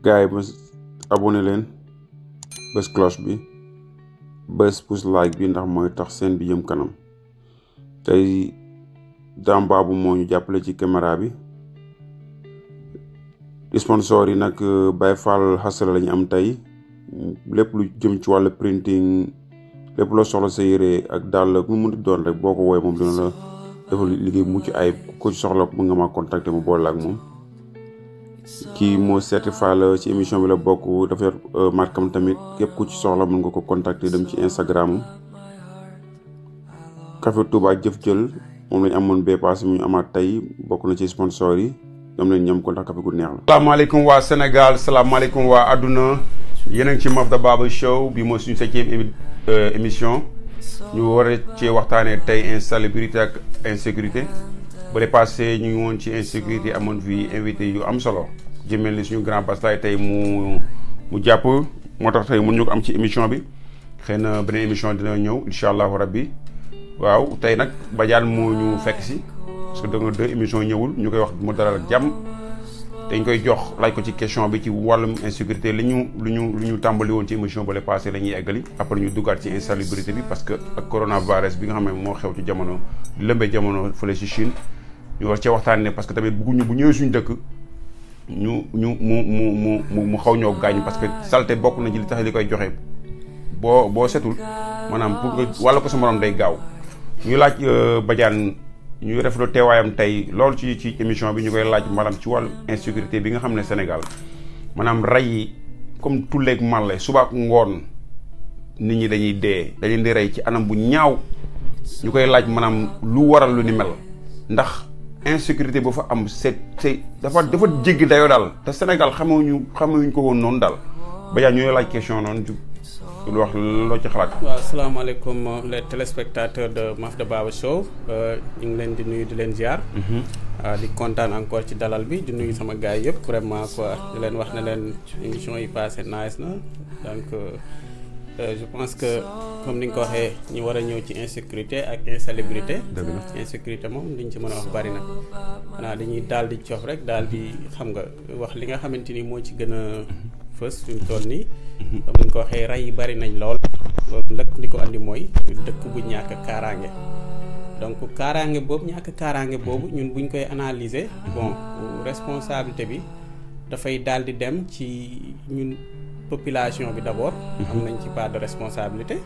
gars yi bés abonné leen bés cloche bi bés pouce like bi ndax mooy tax seen bi jëm kanam. tey Dame Babou moo ñu jàppale ci caméra bi. sponsor yi nag Baye Fall Hustle la ñu am tey lépp lu jëm ci wàllu printing lépp loo soxla sa yére ak daal mu mënti doon rek boo ko woowee moom dina la defal liggéey mucc ayib ko ci soxla mën nga ma contacter mu boole ak moom. kii moo certifié la ci émission bi la bokk dafa yor markam tamit képp ku ci soxla mën nga ko contacter dem ci Instagram Café Touba Jëf Jël moom lañ amoon bee passé mu ñu amaat tey bokk na ci sponsor yi ñoom lañ ñam ko ndax café gu neex la. salaamaaleykum waa Sénégal salaamaaleykum waa àdduna yéen a ngi ci Mafda Baba Show bi mooy suñu 7e émission ñu war a ci waxtaanee tey insalubrité ak insécurité ba le passé ñu ngi woon ci insécurité amoon fi invité yu am solo jëmel ni suñu grand pasteur tey mu jàpp moo tax tey mën ñu ko am ci émission bi xëy na beneen émission dina ñëw incha allahu rabbi waaw tey nag Badiane moo ñu fekk si parce que da nga 2 émissions ñëwul ñu koy wax mu dalal ak jàmm dañ koy jox laaj ko ci question bi ci wàllum insécurité lu ñu tàmbali woon ci émission ba le passé la ñuy eggali après ñu duggaat ci insalubrité bi parce que ak coronavirus bi nga xam ne moo xew ci jamono lëmbee jamono fële ci Chine ñu war cee waxtaanee parce que tamit bëgguñu bu ñëwee suñu dëkk mu xaw ñoo gaañ parce que saleté bokk na ci li tax li koy joxe boo setul maanaam pour nga wàlla ko sa morom day gaaw ñu laaj Badiane ñu rafetlu teewaayam tey loolu ci émission bi ñu koy laaj maanaam ci wàllu insécurité bi nga xam ne Sénégal maanaam rey yi comme tulleeg màlle suba ak ngoon nit ñi dañuy dee dañ leen di rey ci anam bu ñaaw ñu koy laaj maanaam lu waral lu ni mel ndax insécurité ba fa am c'est dafa jéggi dayoo daal te Sénégal xamewuñ ko woon noonu daal Badiane ñu laaj question noonu lu wax loo ci xalaat. waaw asalaamaaleykum les téléspectateurs de Mafda Baba Show ñu ngi leen di nuyu di leen ziar. di kontaan encore ci dalal bi di nuyu sama gars yi yëpp vraiment quoi di leen wax ne leen émission yi passé nice na donc je pense que comme ni nga ko waxee ñu war a ñëw ci insécurité ak insalubrité. dëgg la insécurité moom liñ ci mën a wax bari na xanaa dañuy daal di cof rek daal di xam nga wax li nga xamante ni moo ci gën a fës fi mu toll nii. comme ni nga ko waxee rey yi bari nañ lool loolu nag li ko andi mooy dëkk bu ñàkk kaaraange donc kaaraange boobu ñàkk kaaraange boobu ñun buñ koy analyser bon responsabilité bi dafay daal di dem ci ñun population bi d'abord. am nañ ci part de responsabilité.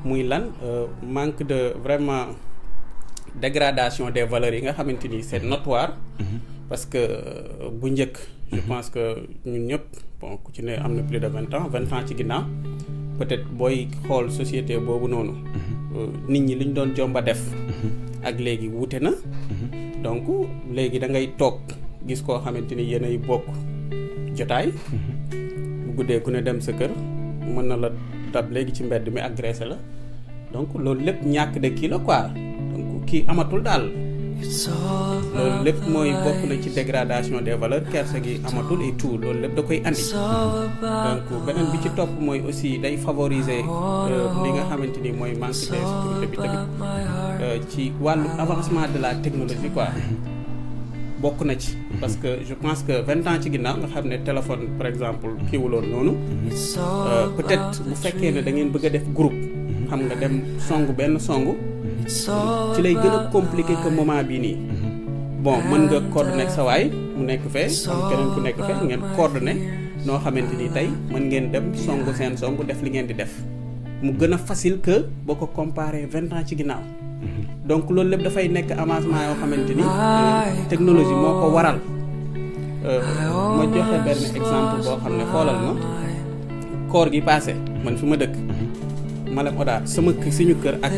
muy lan manque de vraiment dégradation des valeurs yi nga xamante ni c'est notoire. parce que bu njëkk. je pense que ñun ñëpp bon ku ci ne am na plus de 20 ans ci ginnaaw peut-être booy xool société boobu noonu. nit ñi li ñu doon jomba def. ak léegi wuute na. donc léegi da ngay toog gis koo xamante ni yéenay bokk jotaay. bu guddee ku ne dem sa kër mën na la dab léegi ci mbedd mi agressé la donc loolu lépp ñàkk de kii la quoi donc kii amatul daal. loolu lépp mooy bokk na ci dégradation des valeurs kersa gi amatul et tout loolu lépp da koy andi donc beneen bi ci topp mooy aussi day favoriser li nga xamante ni mooy manque de sécurité bi tamit ci wàllu avancement de la technologie quoi bokk na ci parce que je pense que 20 ans ci ginnaaw nga xam ne téléphone par exemple kiiwuloon noonu peut-être bu fekkee ne da ngeen bëgg a def groupe xam nga dem benn songu ci lay gën a compliqué que moment bii nii bon mën nga coordonné ak sa waay mu nekk fee am keneen ku nekk fee ngeen coordonné noo xamante ni tey mën ngeen dem seen songu def li ngeen di def mu gën a facile que boo ko comparé 20 ans ci ginnaaw donc loolu lépp dafay nekk avancement yoo xamante ni technologie moo ko waral ma joxe benn exemple boo xam ne xoolal ma koor gi passé man fi ma dëkk Malem Oda sama suñu kër ak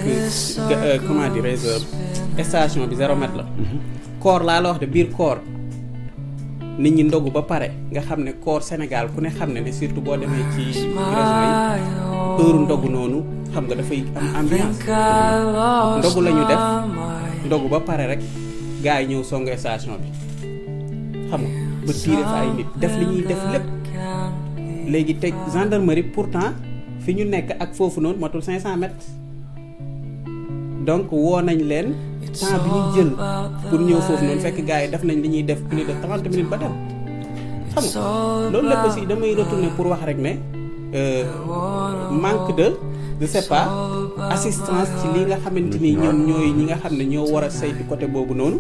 comment dirais-je station bi 0 mètre la. koor laa la wax de biir koor nit ñi ndogu ba pare nga xam ne koor Sénégal ku ne xam ne surtout boo demee ci région yi heure ndogu noonu xam nga dafay am ambiance ndogu la ñu def ndogu ba pare rek gars yi ñëw songu station bi xam nga ba tiire fa ay nit def li ñuy def lépp léegi teg gendarmerie pourtant. fi ñu nekk ak foofu noonu matul 500 mètres donc woo nañ leen temps bi ñu jël pour ñëw foofu noonu fekk gars yi def nañ li ñuy def plus de 30 minutes ba dem xam nga loolu lépp aussi damay retourner pour wax rek ne manque de je sais pas assistance ci li nga xamante ni ñoom ñooy ñi nga xam ne ñoo war a saytu côté boobu noonu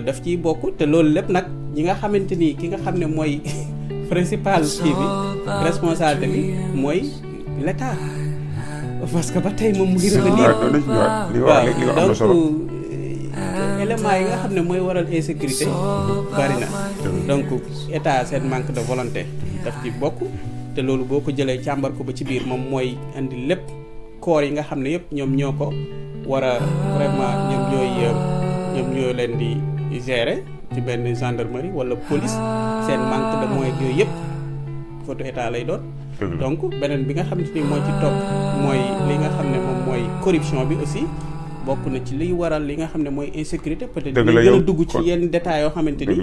daf ciy bokk te loolu lépp nag ñi nga xamante ni ki nga xam ne mooy principal kii bi responsabilité bi mooy l'État parce que ba tey moom mu ngi revenir waaw donc éléments yi nga xam ne mooy waral insécurité bari na donc état seen manque de volonté daf ci bokk te loolu boo ko jëlee càmbar ko ba ci biir moom mooy indi lépp corps yi nga xam ne yëpp ñoom ñoo ko war a vraiment ñoom ñooy leen di gérer ci benn gendarmerie wala police seen manque de moyens yooyu yëpp photo état lay doon donc beneen bi nga xam ne moo ci topp mooy li nga xam ne moom mooy corruption bi aussi bokk na ci liy waral li nga xam ne mooy insécurité peut-être dinañ gën a dugg ci yenn détails yoo xamante ni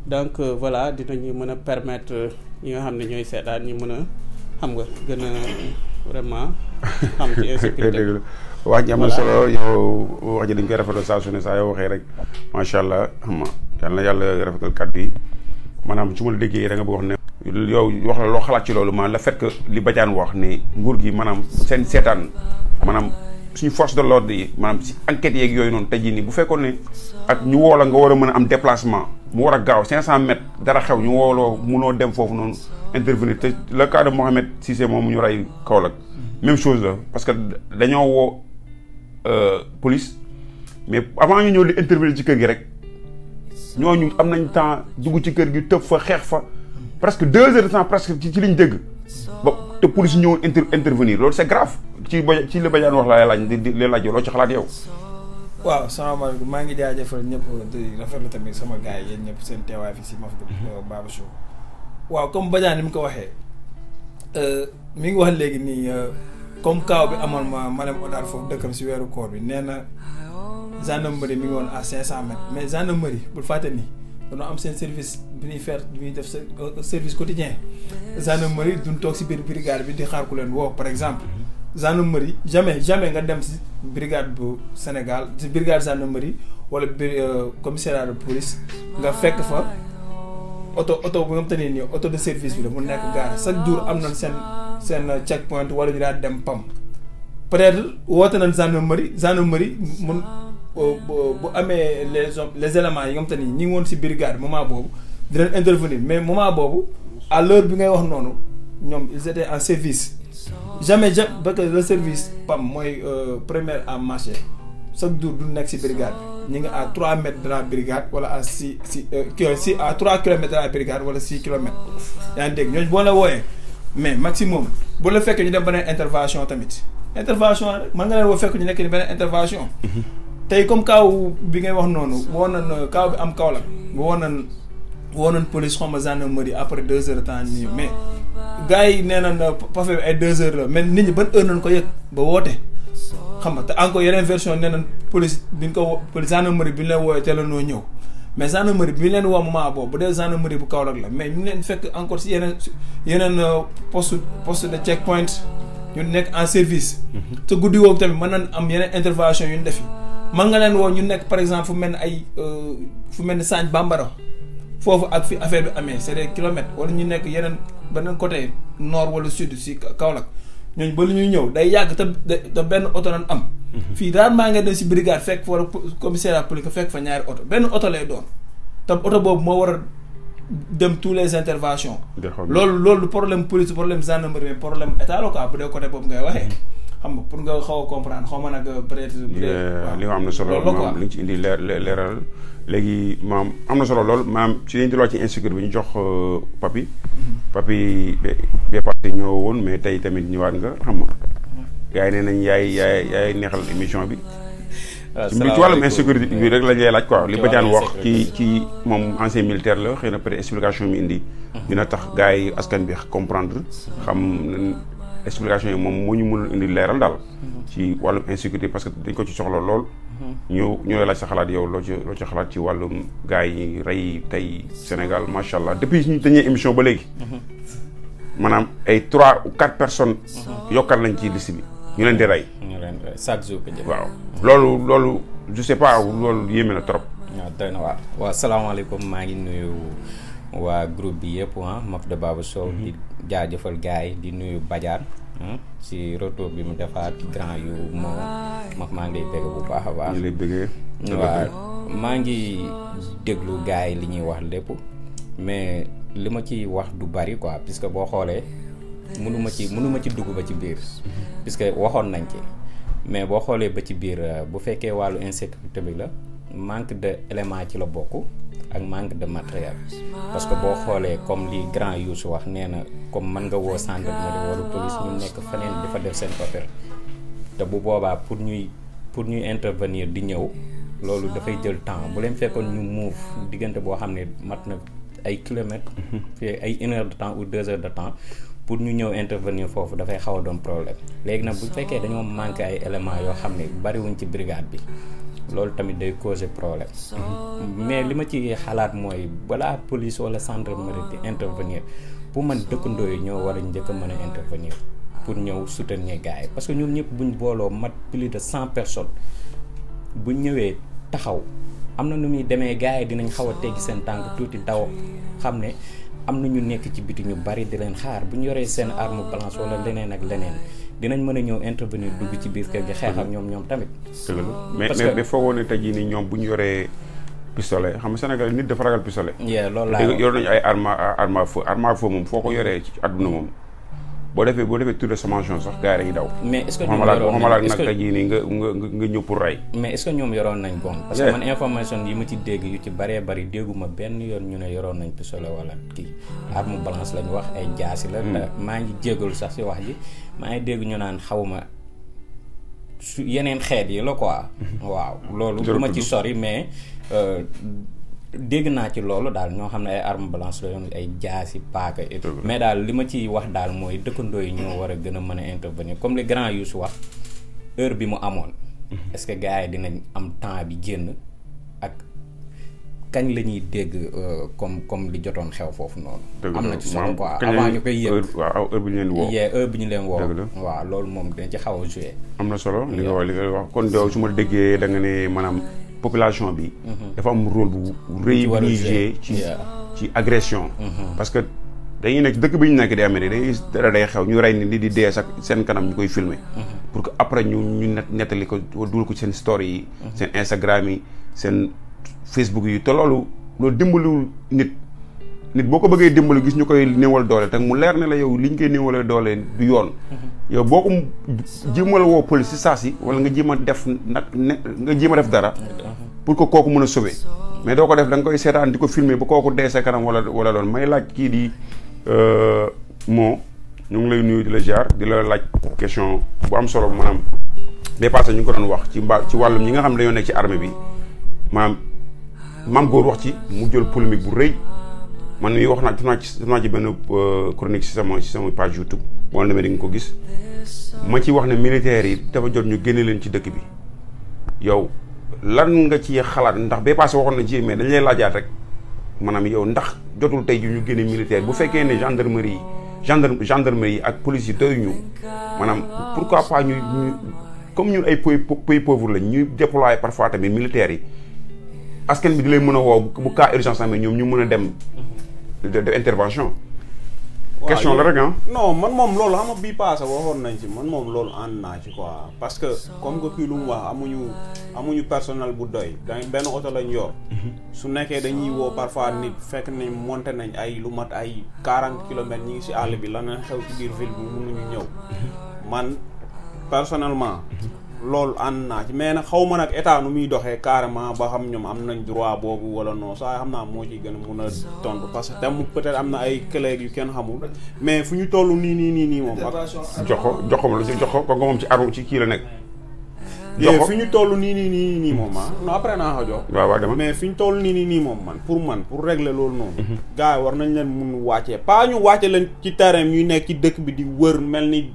donc voilà dinañu mën a permettre ñi nga xam ne ñooy seetaan ñu mën a xam nga gën a vraiment xam ci insécurité wax ji am na solo yow wax ji dañ koy rafetlu saa su ne saa yoo waxee rek macha allah xam nga yal na yàlla rafetal kàddu yi maanaam su ma la déggee da nga bëgg wax ne yow wax la loo xalaat ci loolu maanaam le fait que li Badiane wax ne nguur gi maanaam seen seetaan maanaam suñu force de l'ordre yi maanaam si enquêtes yeeg yooyu noonu tey jii nii bu fekkoon ne ak ñu woo la nga war a mën a am déplacement mu war a gaaw 500 mètres dara xew ñu wooloo munoo dem foofu noonu intervenir te le cas de Mohamed Cissé moom mu ñu rey Kaolack même chose la parce que dañoo woo police mais avant ñu ñëw di intervenir ci kër gi rek ñooñu am nañ temps dugg ci kër gi tëb fa xeex fa presque 2 heures de temps presque ci liñ dégg ba te police ñëwoon intervenir loolu c'est grave ci li Badiane wax laa laaj di laaj loo ci xalaat yow. waaw salaamaaleykum maa ngi jaajëfal ñëpp di rafetlu tamit sama gars yi yéen ñëpp seen teewaay fi si Mafda Baba Show. waaw comme Badiane ni mu ko waxee mi ngi wax léegi nii comme kaaw bi amoon ma dem Odar foofu dëkkam si weeru koor bi nee na gendarmerie mi ngi woon à 500 mètres mais gendarmerie bul fàtte ni dañoo am seen service bi ñuy def service quotidien gendarmerie duñ toog si biir brigade bi di xaar ku leen woo par exemple. gendarmerie jamais nga dem si brigade bu Sénégal si brigade gendarmerie wala commissariat de police nga fekk fa oto bu nga xamante ne nii oto de service bi la mu nekk gaare chaque jour am nañ seen check point wala ñu daal dem PAM peut-être woote nañ gendarmerie mun bu amee les éléments yi nga xamante ni ñi ngi woon si brigade moment boobu dinañ intervenir mais moment boobu à l'heure bi ngay wax noonu ñoom ils étaient en service. jamais parce que le service PAM mooy première à marché chaque jour du nekk ci brigade bi ñu ngi à 3 mètres de la brigade wala à 6 à 3 kilomètres de la brigade wala 6 kilomètres. yaa ngi dégg ñooñu boo la wooyee mais maximum bu la fekkee ñu dem beneen intervention tamit intervention rek mën nga leen woo fekk ñu nekk ni beneen intervention. tey comme kaaw bi ngay wax noonu woo nañ kaaw bi am Kaolack woo nañ police xaw ma gendarmerie après 2 heures de temps nii mais. gars yi nee nañ parfait bi ay 2 heures la mais nit ñi ban heure nañ ko yëg ba woote xam nga te encore yeneen version nee nañ police bi ñu ko police gendarmerie bi ñu leen woowee teel a noo ñëw mais gendarmerie bi ñu leen woo moment boobu bu dee gendarmerie bu Kaolack la mais ñu leen fekk encore si yeneen poste de check point ñu nekk en service. te guddi woowu tamit mën nañ am yeneen intervention yu ñu defi mën nga leen woo ñu nekk par exemple fu mel ni Sagne Bambara foofu ak fi affaire bi amee c'est des kilomètres wala ñu nekk yeneen beneen côté nord wala sud si Kaolack ñooñu ba lu ñuy ñëw day yàgg te benn oto lañ am. fii rarement nga dem si brigade fekk wala commissariat police fekk fa ñaari oto benn oto lay doon te oto boobu moo war a dem tous les interventions. loolu problème police problème gendarmerie mais problème état la quoi bu dee côté boobu ngay waxee. xam nga pour nga xaw a comprendre xaw ma nag peut-être. li nga am na solo maam li nga ci indi leeral léegi maam am na solo lool maam ci lañ di ci insécurité bi ñu jox papi bee passé ñëw woon mais tey tamit ñëwaat nga xam nga gars yi nee nañ yaay neexal émission bi. ci wàllum insécurité bi rek lañ lay laaj quoi li Badiane wax ci moom ancien militaire la xëy na peut-être explication mi indi. dina tax gars yi askan bi comprendre xam. explication yi moom moo ñu mën a indi leeral daal ci wàllum insécurité parce que dañ ko ci soxla lool ñu lay laaj sa xalaat yow loo ci xalaat ci wàllum gars yi rey tey Sénégal macha allah depuis ñu dañuy émission ba léegi maanaam ay 3 ou 4 personnes yokkal nañ ci liste bi ñu leen di rey chaque jour waaw loolu je sais pas loolu yéeme na trop waaw doy na waar waaw salaamaaleykum maa ngi nuyu waa groupe bi yëpp Maf da Baba Show di jaajëfal gars yi di nuyu Badiane si retour bi mu defaat grand yu moo maa ngi lay bëgg bu baax a baax. ñu lay bëggee. waaw maa ngi déglu gars yi li ñuy wax lépp mais li ma ci wax du bari quoi puisque boo xoolee mënu ma ci dugg ba ci biir puisque waxoon nañ ci mais boo xoolee ba ci biir bu fekkee wàllu insécurité bi la manque de élément ci la bokk ak manque de matériel parce que boo xoolee comme li grand Youssou wax nee na comme mën nga woo gendarmerie wala police ñu nekk feneen di fa def seen affaire te bu boobaa pour ñuy intervenir di ñëw loolu dafay jël temps bu leen fekkoon ñu move diggante boo xam ne mat na ay kilomètres fii ay 1 heure de temps ou 2 heures de temps pour ñu ñëw intervenir foofu dafay xaw a doon problème léegi nag bu fekkee dañoo manqué ay éléments yoo xam ne bariwuñ ci brigade bi loolu tamit day causer problème mais li ma ci xalaat mooy balaa police wala gendarmerie di intervenir pour man dëkkandoo yi ñoo war a njëkk a mën a intervenir pour ñëw soutenir gars yi parce que ñoom ñëpp buñ booloo mat plus de 100 personnes buñ ñëwee taxaw am na nu muy demee gars yi dinañ xaw a teggi seen tànk tuuti daw xam ne am na ñu nekk ci biti ñu bari di leen xaar bu ñu yoree seen arme blanche wala leneen ak leneen dinañ mën a ñëw intervenir dugg ci biir kër gi xeex ak ñoom tamit. dëgg la mais foogoo ne tey jii nii ñoom bu ñu yoree pistolet xam nga Sénégal nit dafa ragal pistolet. loolu laa yor nañu ay arme à feu moom foo ko yoree ci àdduna moom boo defee tour de sommation sax gars yi dañuy daw. mais est-ce que ñoom yoroon nañ nag tey jii nii nga ñëw pour rey. mais est-ce que ñoom yoroon nañ bon. parce que man information yi ma ci dégg yu ci bëree bëri dégguma benn yoon ñu ne yoroon nañ pistolet wala kii arme blanche lañ wax ay jaasi la. te maa ngi jégalu sax si wax ji maa ngi dégg ñu naan xawma su yeneen xeet yi la quoi. waaw loolu du ma ci sori mais. dégg naa ci loolu daal ñoo xam ne ay arme blanche la yoon ay jaasi paaka et tout mais daal li ma ciy wax daal mooy dëkkandoo yi ñoo war a gën a mën a intervenir comme les grands yu su wax heure bi mu amoon est-ce que gars yi dinañ am temps bi génn ak kañ la ñuy dégg comme li jotoon xew foofu noonu. am na ci solo quoi avant ñu koy yëg. waaw heure bi ñu leen woo. heure bi ñu leen woo. waaw loolu moom dañ ci xaw a joué. am na solo li nga wax kon doo su ma déggee da nga ne maanaam population bi. dafa am rôle bu rëy bu ñuy joué ci agression. parce que dañuy nekk dëkk bi ñu nekk di Amérique dara day xew ñu rey ni di dee sax seen kanam ñu koy filmer pour que après ñu nettali ko dugal ko seen story yi. seen Instagram yi seen Facebook yi te loolu dimbaliwul nit boo ko bëggee dimbali gis ñu koy néewal doole te mu leer ne la yow li ñu koy néewalee doole du yoon. yow boo ko jéemal woo police si saa si wala nga jéem a def nga jéem a def dara pour que kooku mën a sauver mais doo ko def da nga koy seetaan di ko filmer ba kooku dee sa kanam wala loolu may laaj kii di moo ñu ngi lay nuyu di la ziar di la laaj question bu am solo maanaam dépassé ñu ngi ko doon wax ci wàllum ñi nga xam ne dañoo nekk ci armée bi maam góor wax ci mu jël polémique bu rëy man mii wax naa ci benn chronique ci sama page YouTube boo demee di nga ko gis ma ci wax ne militaires yi dafa jot ñu génne leen ci dëkk bi yow lan nga ci xalaat ndax bee passé waxoon na ci mais dañ lay laajaat rek maanaam yow ndax jotul tey ji ñu génne militaire bu fekkee ne gendarmerie yi ak police yi doyuñu maanaam pourquoi pas ñu comme ñun ay pays pauvre lañ ñuy déployer parfois tamit militaires yi askan bi di lay mën a woo bu cas urgence amee ñoom ñu mën a dem de intervention. question la rek non man moom loolu xam nga bii passé waxoon nañ ci man moom loolu ànd naa ci quoi parce que comme que kii lu mu wax amuñu personnel bu doy dañ benn oto lañ yor. su nekkee dañuy woo parfois nit fekk nañ monté nañ ay lu mat ay 40 kilomètres ñi ngi si àll bi lan la xew ci biir ville bi mënuñu ñëw man personnellement. loolu ànd naa ci mais nag xaw ma nag état nu muy doxee carrément ba xam ñoom am nañ droit boobu wala non saa xam naa moo ci gën a mun a tontu parce que tam peut-être am na ay collègues yu kenn xamul mais fu ñu toll nii moom ak jox ko moom ci aru ci kii la nekk fi ñu toll nii moom non après naa ko jox waaw dama mais fi ñu toll nii moom pour régler loolu noonu gars yi war nañ leen mun wàccee pas ñu wàcce leen ci terrain ñuy nekk ci dëkk bi di wër mel ni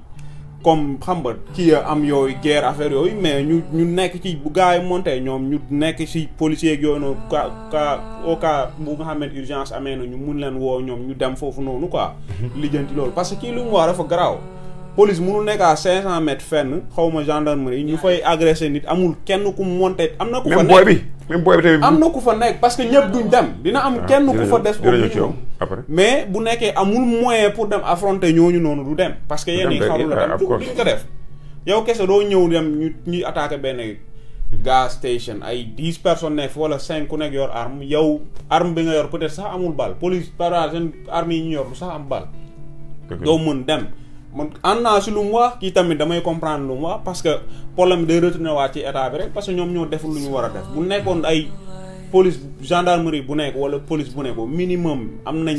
comme xam nga ci am yooyu guerre affaire yooyu mais ñu nekk ci bu gars yi monté ñoom ñu nekk ci policier ak yooyu noonu au cas bu nga xam ne urgence amee na ñu mun leen woo ñoom ñu dem foofu noonu quoi. lijjanti loolu parce que kii lu mu wax dafa garaaw. police mënu nekk à 500 mètres fenn xaw ma gendarmerie ñu fay agressé nit amul kenn ku monté am na ku fa nekk même booy bi tamit am na ku fa nekk parce que ñëpp duñ dem dina am kenn ku fa des au minimum après mais bu nekkee amul moyen pour dem affronter ñooñu noonu du dem parce que yéen yi xaru la dem duñ ko def yow kese doo ñëw dem ñuy attaquer benn gas station ay 10 personnes nekk wala 5 ku nekk yor arme yow arme bi nga yor peut-être sax amul bal police par exemple seen arme yi ñu yor du sax am bal doo mën dem man ànd naa si lu mu wax kii tamit damay comprendre lu mu wax parce que problème bi day retourner waat ci état bi rek parce que ñoom ñoo deful lu ñu war a def bu nekkoon ay police gendarmerie bu nekk wala police bu nekk au minimum am nañ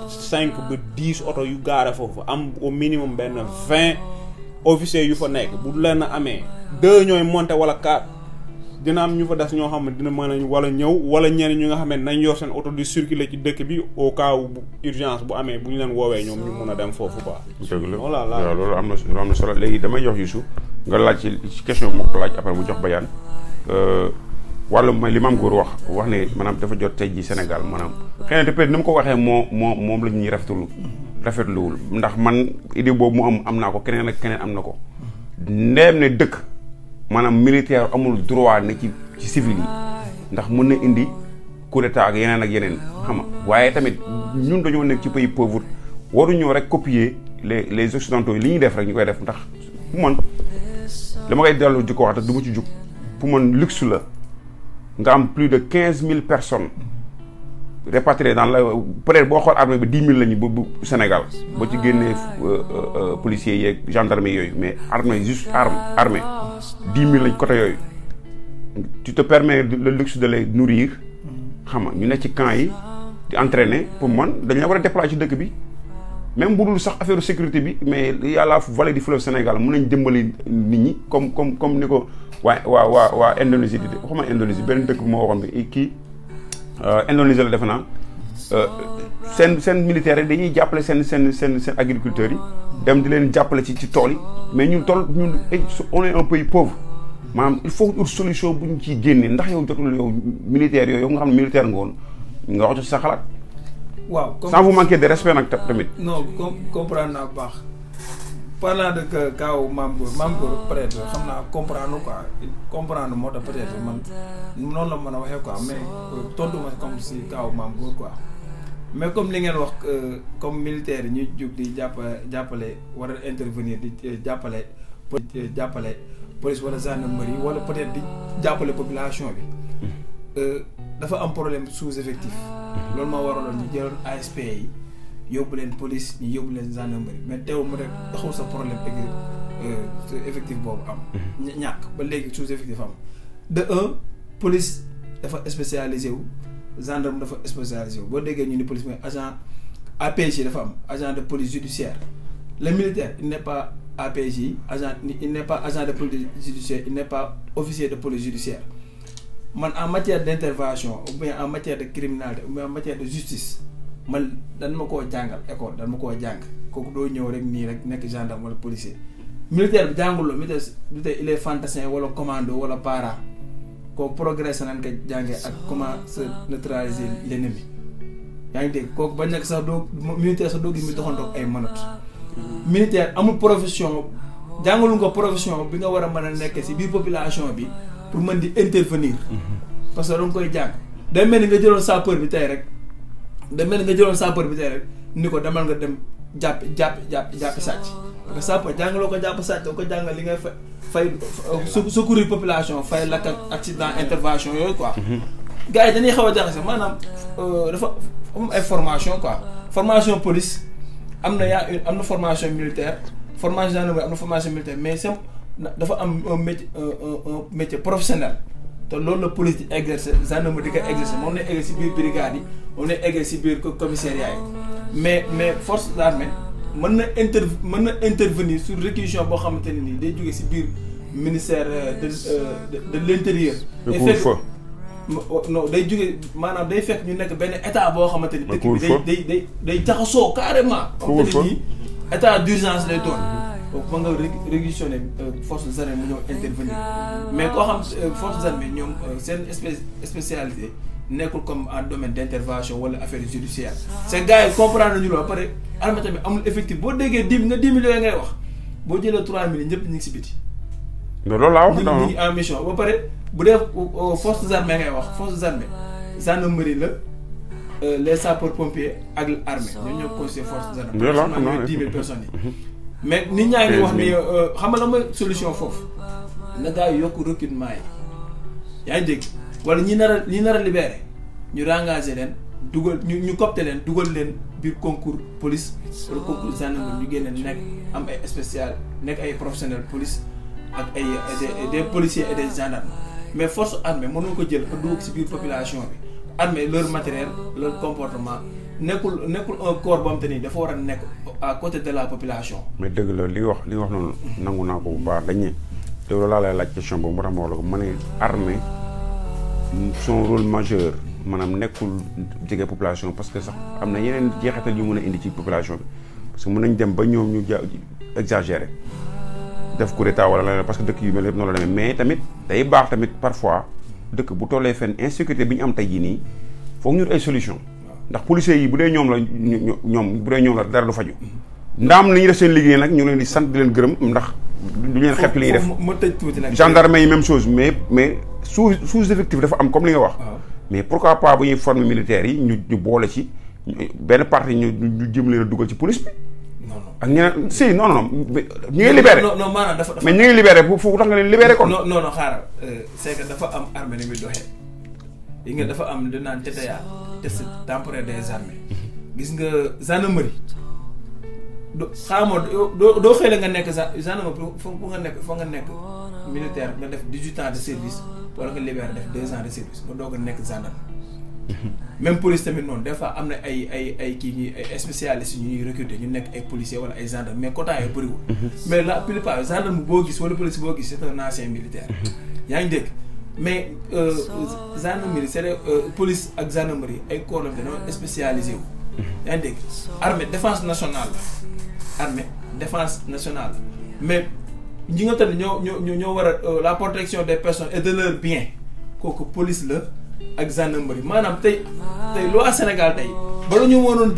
5 ba 10 oto yu gaare foofu am au minimum benn 20 officiers yu fa nekk bu leen amee 2 ñooy monter wala 4 dina am ñu fa des ñoo xam ne dina mën a wala ñëw wala ñenn ñu nga xam ne nañ yor seen oto di circuler ci dëkk bi au cas où bu urgence bu amee bu ñu leen woowee ñoom ñu mën a dem foofu quoi. dëgg la voilà waaw loolu am na solo léegi damay jox Youssou nga laaj ci question bi ma ko laaj après mu jox Bayane wàllu li Mame Goor wax ne maanaam dafa jot tey ji Sénégal maanaam xëy na peut-être ni mu ko waxee moom la ñuy rafetluwul ndax man idée boobu mu am naa ko keneen ak keneen am na ko ndeem ne dëkk. maanaam militaire amul droit ne ci civil yi ndax mën na indi coup d'état ak yeneen xam nga waaye tamit ñun dañoo nekk ci pays pauvre waruñoo rek copier les occidentaux yi li ñuy def rek ñu koy def ndax pour man dama koy dellu di ko wax te du ma ci jug pour man luxe la nga am plus de 15 000 personnes répatriées dans la peut-être boo xool armée bi 10 000 lañu bu Sénégal boo ci génnee policiers yeeg gendarmerie yooyu mais armée juste armée 10 000 lañ côté yooyu tu te permets le luxe de les nourrir xam nga ñu ne ci camp yi di entraîner pour man dañ la war a déplacer ci dëkk bi même bu dul sax affaire sécurité bi mais y a la vallée du fleuve Sénégal mën nañ dimbali nit ñi comme ni ko waa Indonésie di waxuma Indonésie benn dëkk bu ma waxoon bi kii Indonésie la defe naa seen militaires yi dañuy jàppale seen agriculteurs yi dem di leen jàppale ci tool yi mais ñun on est un pays pauvre maanaam il faut une solution bu ñu ciy génnee ndax yow jotul yow militaires yooyu yow nga xam ne militaire nga woon nga wax ci sa xalaat. waaw sans vous manquer de respect nag tamit. non comprendre naa bu baax parlant de kaaw Mame Goor peut-être xam naa comprendre moo tax peut-être man noonu la mën a waxee quoi mais tontu ma comme si kaaw Mame Goor quoi mais comme li ngeen wax comme militaire yi ñuy jóg di jàppale war a intervenir di jàppale police wala gendarmerie wala peut-être di jàppale population bi dafa am problème sous-effectif loolu moo waraloon ñu jëloon ASP yi yóbbu leen police ñu yóbbu leen gendarmerie mais teewul mu rek taxul sa problème effectif boobu am ñàkk ba léegi sous-effectif am de police dafa spécialisé wu gendarme dafa spécialisé wu boo déggee ñu ni police mooy agent APJ dafa am agent de police judiciaire le militaire il n'est pas APJ il n'est pas agent de police judiciaire il n'est pas officier de police judiciaire man en matière d'intervention ou bien en matière de criminalité ou bien en matière de justice man dan ma koo jàngal école dan ma koo jàng kooku doo ñëw rek nii rek nekk gendarme wala policier militaire bi jànguloo militaire il est fantassin wala commando wala para kooku progressé nañ ko jàngee ak comment se neutraliser l'ennemi yaa ngi dégg kooku ba nekk sax doo militaire sax doo gis mi doxantoog ay manottes militaire amul profession jàngalu nga profession bi nga war a mën a nekk ci biir population bi pour mën di intervenir parce que danga koy jàng day mel ni nga jëloon sapeur bi tey rek ni ko demal nga dem jàppi sàcc parce que sapeur jàngaloo ko jàpp sàcc doo ko jàngal li ngay fay secourir population fay lakk ak accident intervention yooyu quoi gars yi dañuy xaw a jaxase maanaam dafa am ay formation quoi formation police am na formation militaire formation gendarmerie am na formation militaire mais dafa am un métier professionnel te loolu la police di exercer gendarmerie di ko exercer moom lay exercer ci biir brigade yi moom lay exercer ci biir commissariat yi mais force d'armée mën na intervenir sur réquisition boo xamante ne nii day jógee ci biir ministère de l'intérieur. non day jógee maanaam day fekk ñu nekk benn état boo xamante ni dëkk bi day jaxasoo carrément. xamante ne nii état d'urgence lay doon. donc mën nga réquisitionner force des armées mu ñëw intervenir mais koo xam force des armées ñoom seen spécialité nekkul comme en domaine d'intervention wala affaire judiciaire c'est gars yi comprendre nañu loolu ba pare armée tamit amul effectif boo déggee 10 millions ngay wax boo jëlee 3 000 ñëpp ñu ngi si biti. loolu laa wax ñu ngi en mission ba pare bu dee forces armées ngay wax forces armées gendarmerie la les sapeurs pompiers ak l'armée ñoo ñoo constitué forces armées 10 000 personnes yi mais nit ñaa ngi wax ni xam nga la mooy solution foofu na gaa yi yokk recrutement yi yaa ngi dégg wala ñi nar a libéré ñu engagé leen dugal ñu copté leen dugal leen biir concours police wala concours gendarmerie ñu génne nekk am ay spécial nekk ay professionnels police ak ay des policiers et des gendarmes mais force armée mënoo ko jël dugg ci biir population bi armée leur matériel leur comportement nekkul un corps boo xam te ni dafa war a nekk à côté de la population. mais dëgg la li wax noonu nangu naa ko bu baax dañ ne loolu laa lay laaj question boobu moo tax ma wax la ko ma ne armée son rôle majeur maanaam nekkul jege population parce que sax am na yeneen jeexital yu mën a indi ci population bi parce que mën nañ dem ba ñoom ñu exagérer def coup d'état wala leneen parce que dëkk yu mel yëpp noonu la demee mais tamit day baax tamit parfois dëkk bu tollee fenn insécurité bi ñu am tey jii nii foog ñu ay solution ndax policiers yi bu dee ñoom la dara du faju ndaam li ñuy def seen liggéey nag ñu leen di sant di leen gërëm ndax du leen xepp li ñuy def ma tëj tuuti nag gendarme yi même chose mais sous effectif dafa am comme li nga wax mais pourquoi pas bu ñuy former militaires yi ñu boole ci benn partie ñu jëm leen a dugal ci police bi ak ñeneen si non ñu ngi libéré non maanaam dafa mais ñu ngi libéré fu tax nga leen libéré kon non xaaral c'est que dafa am armée ni muy doxee yi nga dafa am li naan TTA test temporaire des armées gis nga gendarmerie doo xëy la nga nekk gendarmerie foo nga nekk militaire nga def 18 ans de service wala nga libéré def 2 ans de service nga doog a nekk gendarme même police tamit noonu des fois am na ay kii ay spécialistes yu ñuy recruter ñu nekk ay policiers wala ay gendarmes mais quota yi bëriwul mais la plupart gendarme boo gis wala police boo gis c'est un ancien militaire yaa ngi dégg mais gendarmerie c'est police ak gendarmerie ay corps la dañoo spécialisé wu yaa ngi dégg armée défense nationale la armée défense nationale la mais ñi nga tamit ñoo war a la protection des personnes et de leurs biens kooku police la ak gendarmerie maanaam tey loi Sénégal tey bala ñu mënoon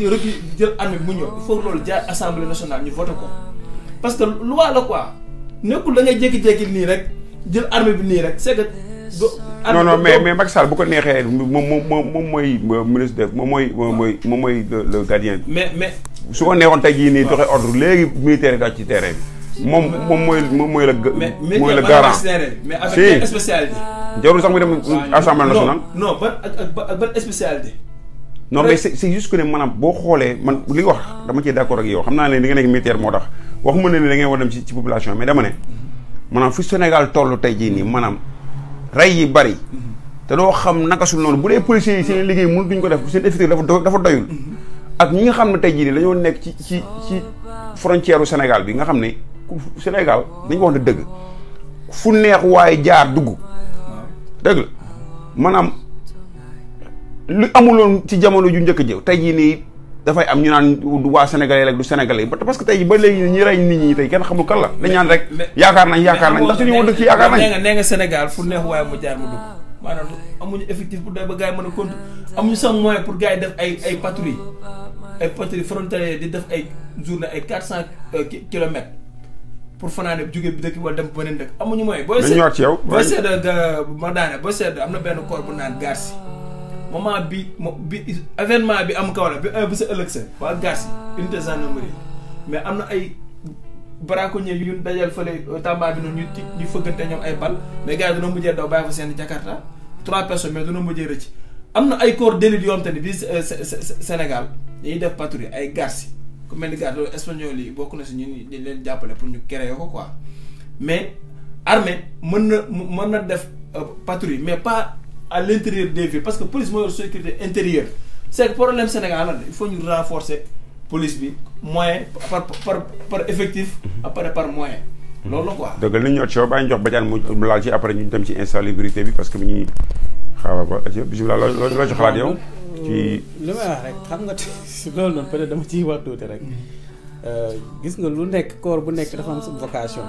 jël armée bi mu ñëw il faut loolu jaar assemblée nationale ñu voté ko parce que loi la quoi nekkul da ngay jékki-jékki nii rek jël armée bi nii rek c'est que. non mais Macky Sall bu ko neexee moom mooy ministre de moom mooy le gardien. mais su ko neexoon tey jii nii doxee ordre léegi militaire daal ci terrain bi. moom mooy le garant. mais avec quelle spécialité. jarul sax muy dem assemblée nationale. non ban spécialité. non mais c'est juste que ne maanaam boo xoolee man li wax dama ciy d'accord ak yow xam naa ne da nga nekk militaire moo tax waxuma ne da ngeen war dem ci population mais dama ne maanaam fi Sénégal toll tey jii nii maanaam rey yi bari te doo xam naka sul noonu bu dee policiers yi seen liggéey mënu duñ ko def seen effectif dafa doyul ak ñi nga xam ne tey jii nii dañoo nekk ci frontière u Sénégal bi nga xam ne Sénégal dañu wax ne dëgg fu neex waaye jaar dugg dëgg la maanaam lu amuloon ci jamono ju njëkk jëw tey jii nii dafay am ñu naan waa sénégalais rek du sénégalais parce que tey jii ba léegi ñi rey nit ñi tey kenn xamul kan la dañ ñaan rek yaakaar nañ ndax suñu woon dëkk ci yaakaar nañ nee nga Sénégal fu neex waaye mu jaar mu dugg maanaam amuñu effectif pour day ba gars yi mën a compte amuñu sax moyen pour gars yi def ay patrouille frontalière di def ay journée ay 400 kilomètres pour fanaane jóge bi dëkk wala dem beneen dëkk amuñu moyen booy seet ma daane booy seet am na benn corps bu naan Garci moment bi événement bi am kaw la bi sa ëllëg sa waa Garci unité gendarmerie mais am na ay braconniers yu dajal fële Tamba bi noonu ñu fëggante ñoom ay bal mais gars yi dina mujjee daw bàyyi fa seen Jakarta 3 personnes mais dina mujjee rëcc am na ay corps d'élite yoo xam te ne bii Sénégal dañuy def patrouille ay Garci ku mel ni gars loolu espagnol yi bokk na si ñun di leen jàppale pour ñu créer ko quoi mais armée mën na def patrouille mais pas à l'intérieur des villes parce que police mooy yor sécurité intérieure c'est que problème Sénégal la il faut ñu renforcer police bi moyen par effectif après par moyen loolu la quoi. dëgg la ñu ñëw ci yow bàyyi ñu jox Badiane mu laal ci après ñu dem ci insalubrité bi parce que ñuy xaaral ba bisimilah loo ci xalaat yow. ci li may wax rek xam nga loolu noonu peut-être dama ciy wax tuuti rek gis nga lu nekk corps bu nekk dafa am sa vocation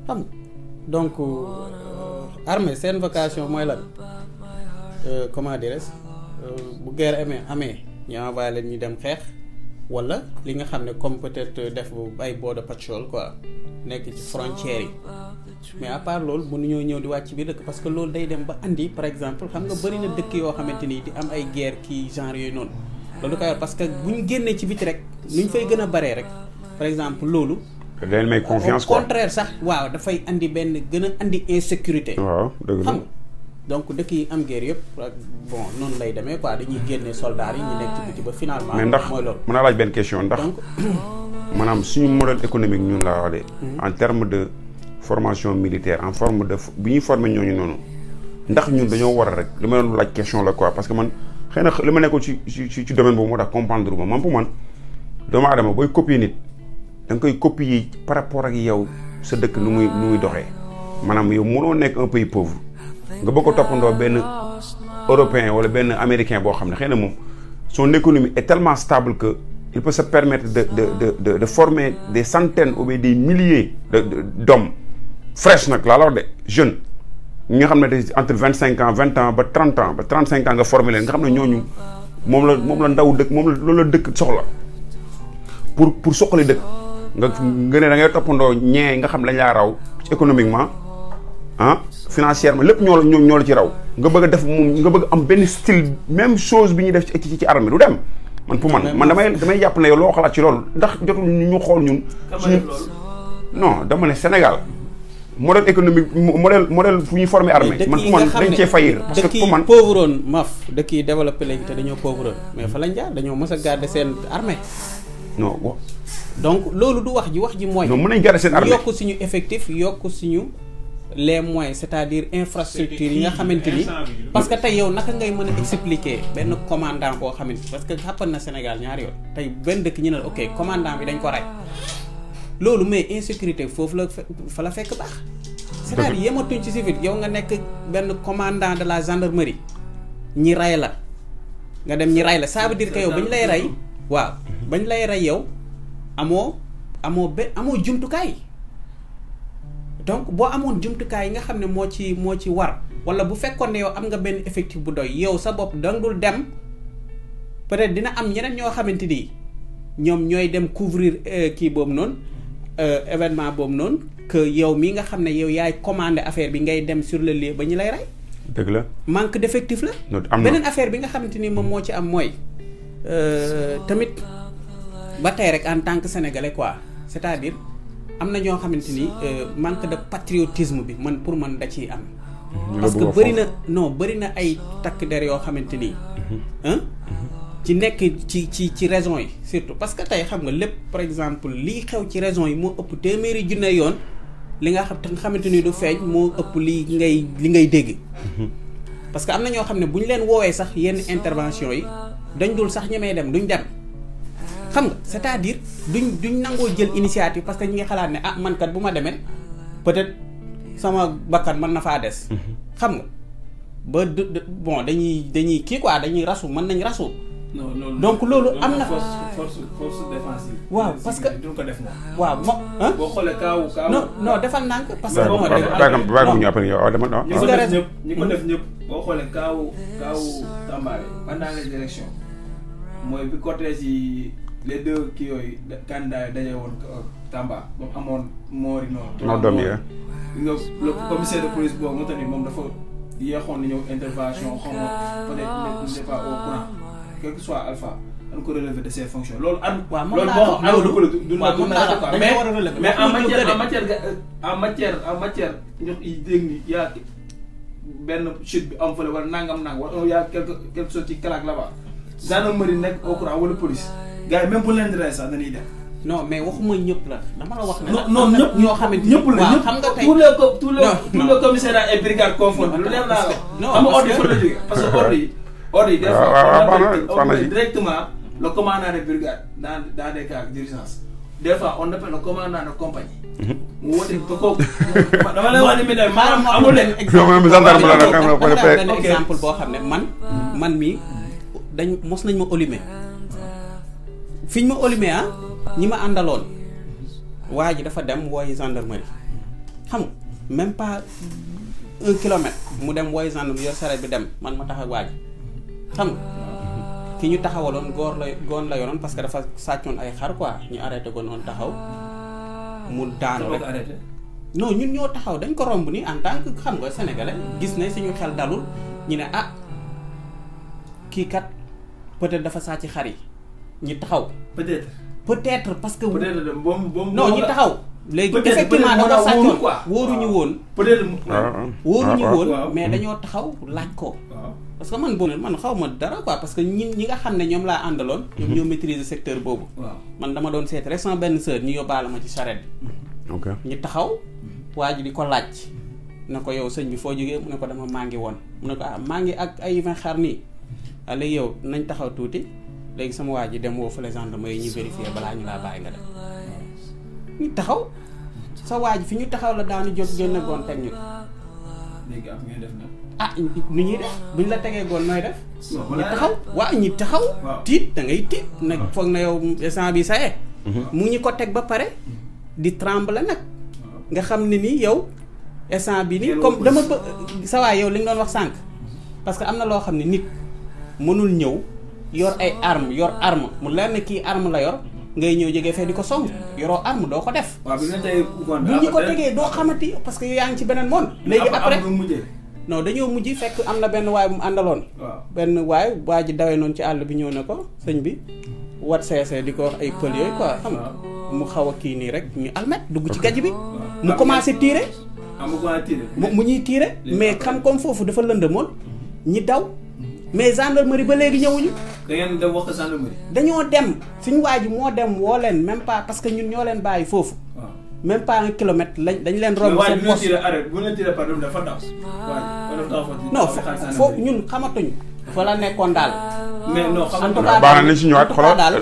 xam nga donc armée seen vocation mooy lan comment dirais-je bu guerre amee ñu envoyé leen ñu dem xeex wala li nga xam ne comme peut-être def ay border patrol quoi nekk ci frontières yi mais à part loolu mënuñoo ñëw di wàcc ci biir dëkk parce que loolu day dem ba andi par exemple xam nga bëri na dëkk yoo xamante ni di am ay guerre kii genre yooyu noonu loolu koy war parce que bu ñu génnee ci biti rek lu ñu fay gën a baree rek par exemple loolu. day may confiance quoi au contraire sax waaw dafay andi benn gën a andi insécurité. waaw dëgg la xam nga donc dëkk yi am guerre yëpp bon noonu lay demee quoi dañuy génne soldats yi ñu nekk ci biti ba finalement. mais ndax mooy loolu mën naa laaj benn question ndax. maanaam suñu modèle économique ñun laa wax de. en terme de formation militaire en forme de bi ñuy former ñooñu noonu ndax ñun dañoo war a rek li ma doon laaj question la quoi parce que man xëy na li ma nekkoon ci domaine boobu moo tax comprendre ma man pour man doomu aadama booy copier nit da nga koy copier par rapport ak yow sa dëkk nu muy doxee maanaam yow mënoo nekk un pays pauvre nga bëgg ko toppandoo benn européen wala benn américain boo xam ne xëy na moom son économie est tellement stable que il peut se permettre de former des centaines ou bien des milliers d'hommes fraîches nag laa la wax de jeunes ñi nga xam ne entre 25 ans 20 ans ba 30 ans ba 35 ans nga former leen nga xam ne ñooñu moom la ndaw dëkk moom la loolu la dëkk soxla pour soxali dëkk nga ne da ngay toppandoo ñee nga xam ne dañ laa raw économiquement financièrement lépp ñoo la ci raw nga bëgg a def moom nga bëgg am benn style même chose bi ñuy def ci armée du dem man pour man damay jàpp ne yow loo xalaat ci loolu ndax jotul ñu xool ñun. non dama ne Sénégal modèle économique modèle fu ñuy former armée. man pour man dañ cee fayir parce que pour man dëkk yi pauvre woon dëkk yi développé lañ te dañoo pauvre woon mais fa lañ jaar dañoo mës a garder seen armée. non donc loolu du wax ji mooy. non mën nañ garder seen armée yokk suñu effectif yokk suñu. les moyens c'est-à-dire infrastructure yi nga xamante ni parce que tey yow naka ngay mën a expliquer benn commandant boo xamante parce que xàppan na Sénégal ñaari yoon tey benn dëkk ñu ne ok commandant bi dañ ko rey loolu mais insécurité foofu la fa la fekk baax c'est-à-dire yematuñ ci civil yow nga nekk benn commandant de la gendarmerie ñi rey la nga dem ñi rey la ça veut dire que yow bañ lay rey waaw bañ lay rey yow amoo jumtukaay donc boo amoon jumtukaay yi nga xam ne moo ci war wala bu fekkoon ne yow am nga benn effectif bu doy yow sa bopp dangul dem peut-être dina am ñeneen ñoo xamante ni ñoom ñooy dem couvrir kii boobu noonu événement boobu noonu que yow mii nga xam ne yow yaay commandé affaire bi ngay dem sur le lieu ba ñu lay rey. dëgg la manque d'effectif la. beneen affaire bi nga xamante ni moom moo ci am mooy tamit ba tey rek en tant que sénégalais quoi c'est-à-dire. am na ñoo xamante ni manque de patriotisme bi pour man da ciy am. parce que bëri na ay takk der yoo xamante ni. ci nekk ci raison yi surtout parce que tey xam nga lépp par exemple lii xew ci raison yi moo ëpp téeméeri junne yoon li nga xamante ni du feeñ moo ëpp li ngay dégg. parce que am na ñoo xam ne bu ñu leen woowee sax yenn intervention yi dañ dul sax ñemee dem duñ dem. xam nga c'est-à-dire duñ nangoo jël initiative parce que ñi ngi xalaat ne man kat bu ma demee peut-être sama bakkan mën na faa des. xam nga ba bon dañuy kii quoi dañuy rasu mën nañ rasu. non donc loolu am na force défensive. waaw parce que duñ ko def moom. waaw moom boo xoolee kaawu. non defal nànk parce que. ñi ko def ñëpp boo xoolee kaawu Tamba pendant les élections mooy bi cortège yi. les deux kii yooyu candidat yi daje woon Tamba ba mu amoon moori noonu. moo doom yi nga le commissaire de police boobu moo tamit moom dafa yéexoon na ñëw intervention xaw ma peut-être n'est pas au courant quel que soit alpha dañ ko relever de ses fonctions loolu am. waaw loolu boo xam loolu du na mais en matière ñu dégg ni yaa benn chute bi am fële wala nangam wala yaa quelque chose ci claque là-bas gendarmerie nekk au courant wala police. gars yi même bu leen di rey sax dañuy dem. non mais waxuma ñëpp la dama la wax. non ñëpp ñoo xamante ñëpp la ñëpp xam nga tey tout le commissariat et brigade confondus lu leer naa la. non xam nga ordre yi fa la jógee parce que ordre yi des fois on directement le commandant de brigade dans des cas d'urgence des fois on appelle le commandant de compagnie. mu woote ba kooku dama lay wax ni mi ne maanaam amul leen exemple boo xam ne man mi dañ mos nañ ma olimer fiñ ma olimé ñi ma àndaloon waa ji dafa dem wooyi gendarmerie xam nga même pas 1 kilomètre mu dem wooyi gendarmerie yor saret bi dem man ma tax ak waa ji xam nga ki ñu taxawaloon goon la yoroon parce que dafa sàccoon ay xar quoi ñu arrêté ko noonu taxaw mu daanu rek non ñun ñoo taxaw dañ ko romb ni en tant que xam nga sénégalais gis ne suñu xel dalul ñu ne ah kii kat peut-être dafa sàcc xar yi ñu taxaw peut-être parce que non ñu taxaw léegi effectivement da nga sàccoon wóoruñu woon peut-être wóoruñu woon mais dañoo taxaw laaj ko parce que man xaw ma dara quoi parce que ñi nga xam ne ñoom laa àndaloon ñoom ñoo maîtriser secteur boobu man dama doon seet rek sama benn sœur ñu yóbbaale ma ci charrette bi ñu taxaw waa ji di ko laaj na ko yow sëñ bi foo jógee mu ne ko dama mangi woon mu ne ko maa ngi ak ay 20 xar nii léegi yow nañ taxaw tuuti léegi sama waa ji dem woo fa les gendarmerie ñu vérifier balaa ñu laa bàyyi nga dem ñu taxaw sa waa ji fi ñu taxaw la daanu jóg génn goon teg ñu léegi am ngeen def na nu ñuy def buñ la tegee goon nooy def ñu taxaw ñi taxaw tiit da ngay tiit nag foog na yow instant bi saye mu ngi ko teg ba pare di trembler nag nga xam ne ni yow instant bi ni comme dama sa waay yow li nga doon wax sànq parce que am na loo xam ne nit mënul ñëw yor ay arme mu leer ne kii arme la yor ngay ñëw jógee fee di ko song yoroo arme doo ko def bu ñu ko tegee doo xamati parce que yow yaa ngi ci beneen monde léegi après non dañoo mujj fekk am na benn waay bu mu àndaloon benn waay waa ji dawee noonu ci àll bi ñëw na ko sëñ bi wat seesee di ko wax ay pël yooyu quoi xam nga mu xaw a kii nii rek ñu almet dugg ci gaj bi mu commencé tirer mu ñuy tirer mais xam comme foofu dafa lëndëmoon ñi daw mais gendarmerie ba léegi ñëwuñu. da ngeen dem wax ko gendarmerie. dañoo dem suñu waa ji moo dem woo leen même pas parce que ñun ñoo leen bàyyi foofu. même pas 1 kilomètre dañ leen romb seen poste bu ñu tiré par exemple dafa daw. non foofu ñun xamatuñu. fa la nekkoon daal. mais non xam nga baax na si ñëwaat xoolal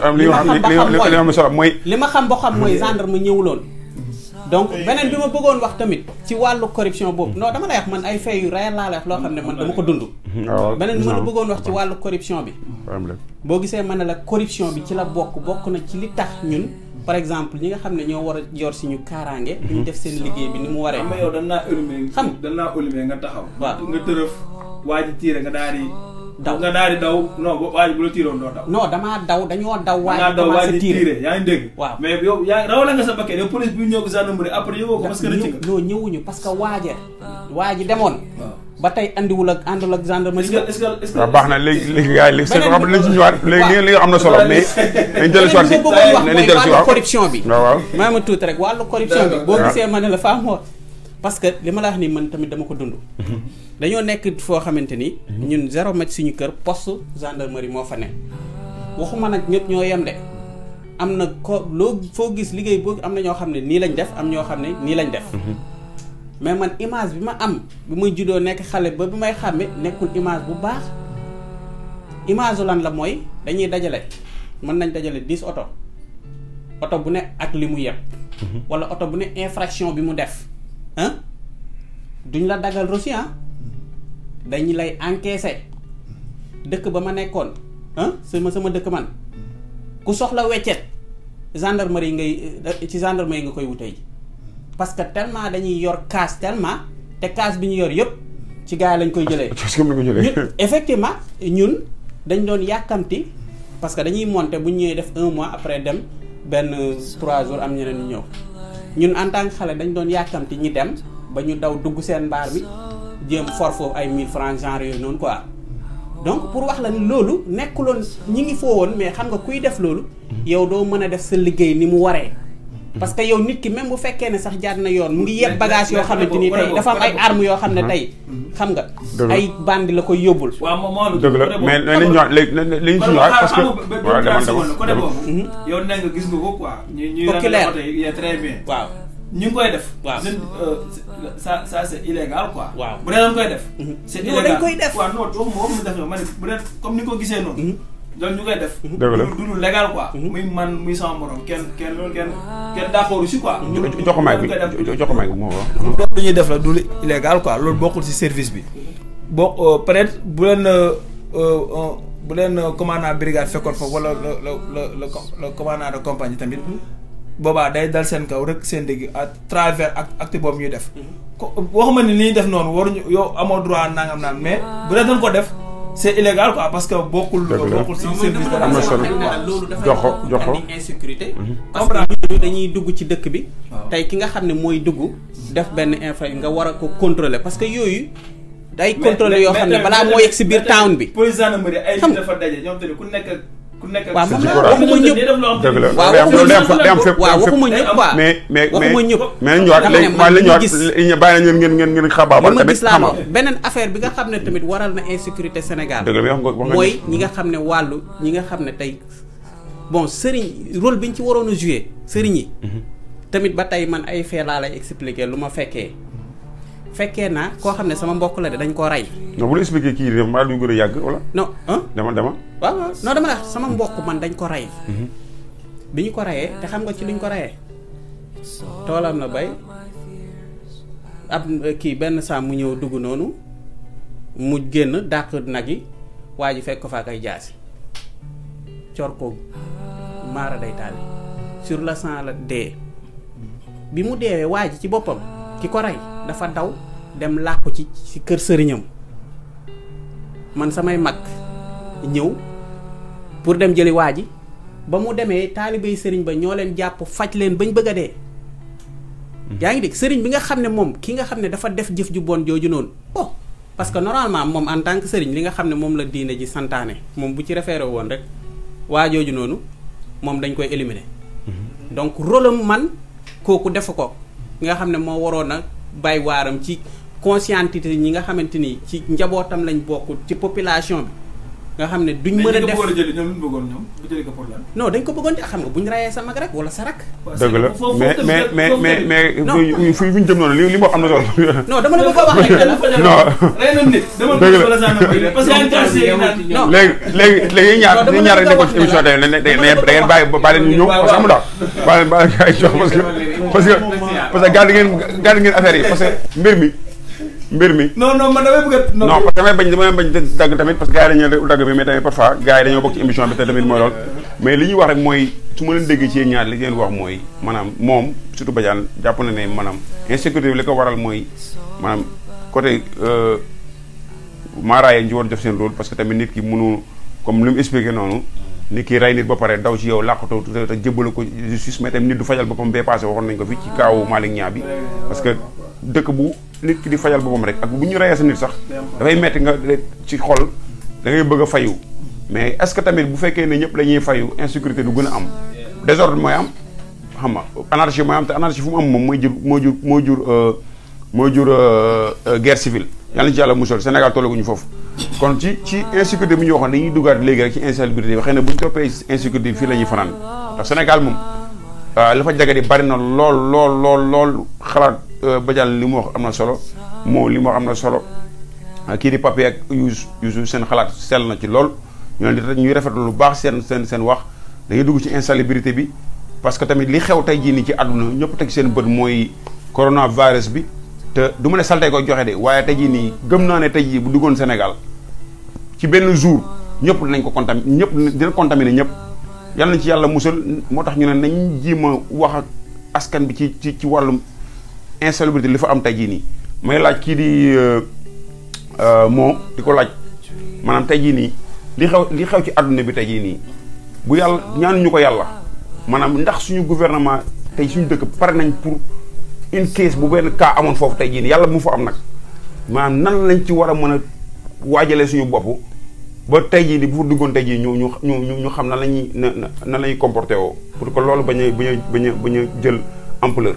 li ma xam ba xam mooy gendarme ñëwuloon. donc beneen bi ma bëggoon wax tamit ci wàllu corruption boobu non dama lay wax man ay faits yu réel laa lay wax loo xam ne man dama ko dund. beneen bi ma la bëggoon wax ci wàllu corruption bi. boo gisee ma ne la corruption bi ci la bokk na ci li tax ñun par exemple ñi nga xam ne ñoo war a yor suñu kaaraange. ñu def seen liggéey bi ni mu waree. xam nga yow dañ naa ëllëgee nga taxaw. waaw nga tërëf waa ji tiire nga daal di daw non waa ji bu la tiiroon doo daw. non damaa daw dañoo daw. waa ji tiire yaa ngi dégg. waaw mais yow rawale nga sa bakkee yow police bi ñëw ko gendarmerie après yëgoo ko parce que rëcc nga. non ñëwuñu parce que waa ji demoon. ba tey àndul ak gendarmerie. est-ce que waaw baax na léegi gars yi léegi seen xam nañ ci ñëwaat léegi li nga am na solo mais nañ dellu si waat si wàllu corruption bi. waaw maa ma tuuti rek wàllu corruption bi boo gisee ma ne la faa moo parce que li ma la wax nii man tamit dama ko dund. dañoo nekk foo xamante ni. ñun 0 mètre suñu kër poste gendarmerie moo fa ne. waxuma nag ñëpp ñoo yem de am na ko loo foo gis liggéey boo am na ñoo xam ne nii lañ def am ñoo xam ne nii lañ def. mais man image bi ma am bi may juddoo nekk xale ba bi may xàmme nekkul image bu baax image lan la mooy dañuy dajale mën nañ dajale 10 oto bu ne ak li mu yeb. wala oto bu ne infraction bi mu def. duñ la dagal reçu dañu lay encaisser dëkk ba ma nekkoon sama dëkk man ku soxla weccet gendarmerie ci gendarmerie nga koy wutee ji parce que tellement dañuy yor casse tellement te casse bi ñu yor yëpp ci gars yi lañ koy jëlee. ñun effectivement ñun dañ doon yàkkamti parce que dañuy monter bu ñu ñëwee def 1 mois après dem benn 3 jours am ñeneen ñu ñëw ñun en tant que xale dañ doon yàkkamti ñi dem. ba ñu daw dugg seen mbaar bi jéem for foofu ay 1000 francs genre yooyu noonu quoi donc pour wax la ni loolu nekkuloon ñi ngi foo woon mais xam nga kuy def loolu yow doo mën a def sa liggéey ni mu waree parce que yow nit ki même bu fekkee ne sax jaar na yoon mu ngi yeb bagage yoo xamante ni tey dafa am ay armes yoo xam ne tey xam nga ay bandi la koy yóbbul. dëgg la mais nañu ñëwaat léegi nañu si ñëwaat parce que waaw côté boobu yow nee nga gis nga ko quoi ñuy très bien waaw ñu ngi koy def. waaw ça c'est illégal quoi. waaw bu dee dañ koy def. c'est illégal dañ koy def. waaw non moom mu def na ma ne bu dee comme ni nga ko gisee noonu. loolu ñu koy def. dëgg la du lu légal quoi. muy man muy sama morom kenn d'accord si quoi. jox ko maay bi moo wax. loolu lu ñuy def la du illégal quoi loolu bokkul ci service bi. peut-être bu leen commandant brigade fekkoon foofu wala le commandant de compagnie tamit. boobaa day dal seen kaw rek seen dégg à travers acte boobu ñuy def. waxuma ni li ñuy def noonu waruñu yow amoo droit nangam naan mais bu dee dañ ko def c'est illégal quoi parce que bokkul ci service de la am na solo loolu dafay jox ko andi insécurité parce que ñooñu dañuy dugg ci dëkk bi tey ki nga xam ne mooy dugg def benn infra nga war a ko contrôler parce que yooyu day contrôler yoo xam ne balaa moo yegg si biir town bi police gendarmerie ay nit dafa daje ñoom tamit ku nekk waaw moom la waxuma ñëpp dëgg la waaw waxuma ñëpp quoi mais waxuma ñëpp mais ñëwaat léegi ma la ñëwaat bàyyi nañ ngeen xabaabal ma tamit gis laa beneen affaire bi nga xam ne tamit waral na insécurité Sénégal dëgg la wax nga mooy ñi nga xam ne ñi nga xam ne tey bon sëriñ rôle bi ñu ci waroon a jouer sëriñ yi tamit ba tey man ay fee laa lay expliquer lu ma fekkee naa koo xam ne sama mbokk la de dañ koo rey. non bu la expliquer kii de maa du gën a yàgg wala. non dama. waaw non dama la sama mbokk man dañ ko rey. bi ñu ko reyee te xam nga ci luñ ko reyee. toolam la bay ab kii benn saa mu ñëw dugg noonu mu génn dàq nag yi waa ji fekk ko fa ak ay jaasi cor ko maara day taal sur le sang la dee bi mu deewee waa ji ci boppam ki ko rey dafa daw dem làqu ci kër sëriñam man samay mag ñëw pour dem jëli waa ji ba mu demee taalibey sëriñ ba ñoo leen jàpp faj leen bañ bëgg a dee yaa ngi dégg sëriñ bi nga xam ne moom ki nga xam ne dafa def jëf ju bon jooju noonu parce que normalement moom en tant que sëriñ li nga xam ne moom la diine ji santaane moom bu ci référé woon rek waa jooju noonu moom dañ koy éliminer donc rôle am man kooku def ko nga xam ne moo waroon a bay waaram ci conscientité ñi nga xamante ni ci njabootam lañ bokk ci population bi nga xam ne duñ mën a def non dañ ko bëggoon xam nga bu ñu rayee sa mag rek wala sa rak. dëgg la mais fu ñu jëm noonu li ma wax am na solo. non dama la bëgg a wax rek non dëgg la léegi ñaar rek nekkoon ci émission da ngeen bàyyi ñu ñëw parce que amul daal bàyyi ay jox parce que gàll ngeen affaire yi parce que mbir mi non man damay bëgg non parce que damay bañ dagg tamit parce que gars yi dañoo dagg bi mais tamit parfois gars yi dañoo bokk ci émission bi te tamit mooy lool mais li ñuy wax rek mooy su ma leen déggee ci ñaar li ngeen wax mooy maanaam moom surtout Badiane jàpp na ne maanaam insécurité bi li ko waral mooy maanaam côté maaraay yi ñu war def seen rôle parce que tamit nit ki mënu comme li mu expliqué noonu nit ki rey nit ba pare daw ci yow làqatoo te jëbbale ko justice mais tamit nit du fajal boppam bee passé waxoon nañ ko fi ci kaawu Malick Niang bi parce que dëkk bu nit ki di fajal boppam rek ak bu ñu reyee sa nit sax dafay metti nga ci xol da ngay bëgg a fayu mais est-ce que tamit bu fekkee ne ñëpp dañuy fayu insécurité du gën a am désordre mooy am xam nga anarchie mooy am te anarchie fu mu am moom mooy jur guerre civile yàlla na ci yàlla musal Sénégal tollaguñu foofu kon ci insécurité bi ñu waxoon dañuy duggaat léegi rek ci insalubrité bi xëy na bu ñu toppee insécurité fii la ñuy fanaan ndax Sénégal moom la fa jagadi bari na lool xalaat Badiane li mu wax am na solo moom li mu wax am na solo kii di Pape ak Youssou seen xalaat sell na ci lool ñuy rafetlu lu baax seen wax dañuy dugg ci insalubrité bi parce que tamit li xew tey jii nii ci àdduna ñëpp teg seen bët mooy coronavirus bi te du ma ne salte ko joxe de waaye tey jii nii gëm naa ne tey jii bu duggoon Sénégal ci benn jour ñëpp dinañ ko dina contaminé ñëpp yàlla nañ ci yàlla musal moo tax ñu ne nañ jéem a wax ak askan bi ci wàllum insalubrité li fa am tey jii nii may laaj kii di moo di ko laaj maanaam tey jii nii li xew ci àdduna bi tey jii nii bu yàlla ñaanuñu ko yàlla maanaam ndax suñu gouvernement tey suñu dëkk pare nañ pour une case bu benn cas amoon foofu tey jii nii yàlla mu fa am nag maanaam nan lañ ci war a mën a waajalee suñu bopp ba tey jii nii bu fa duggoon tey jii ñu xam nan la ñuy comporté woo pour que loolu bañ a jël ampleur.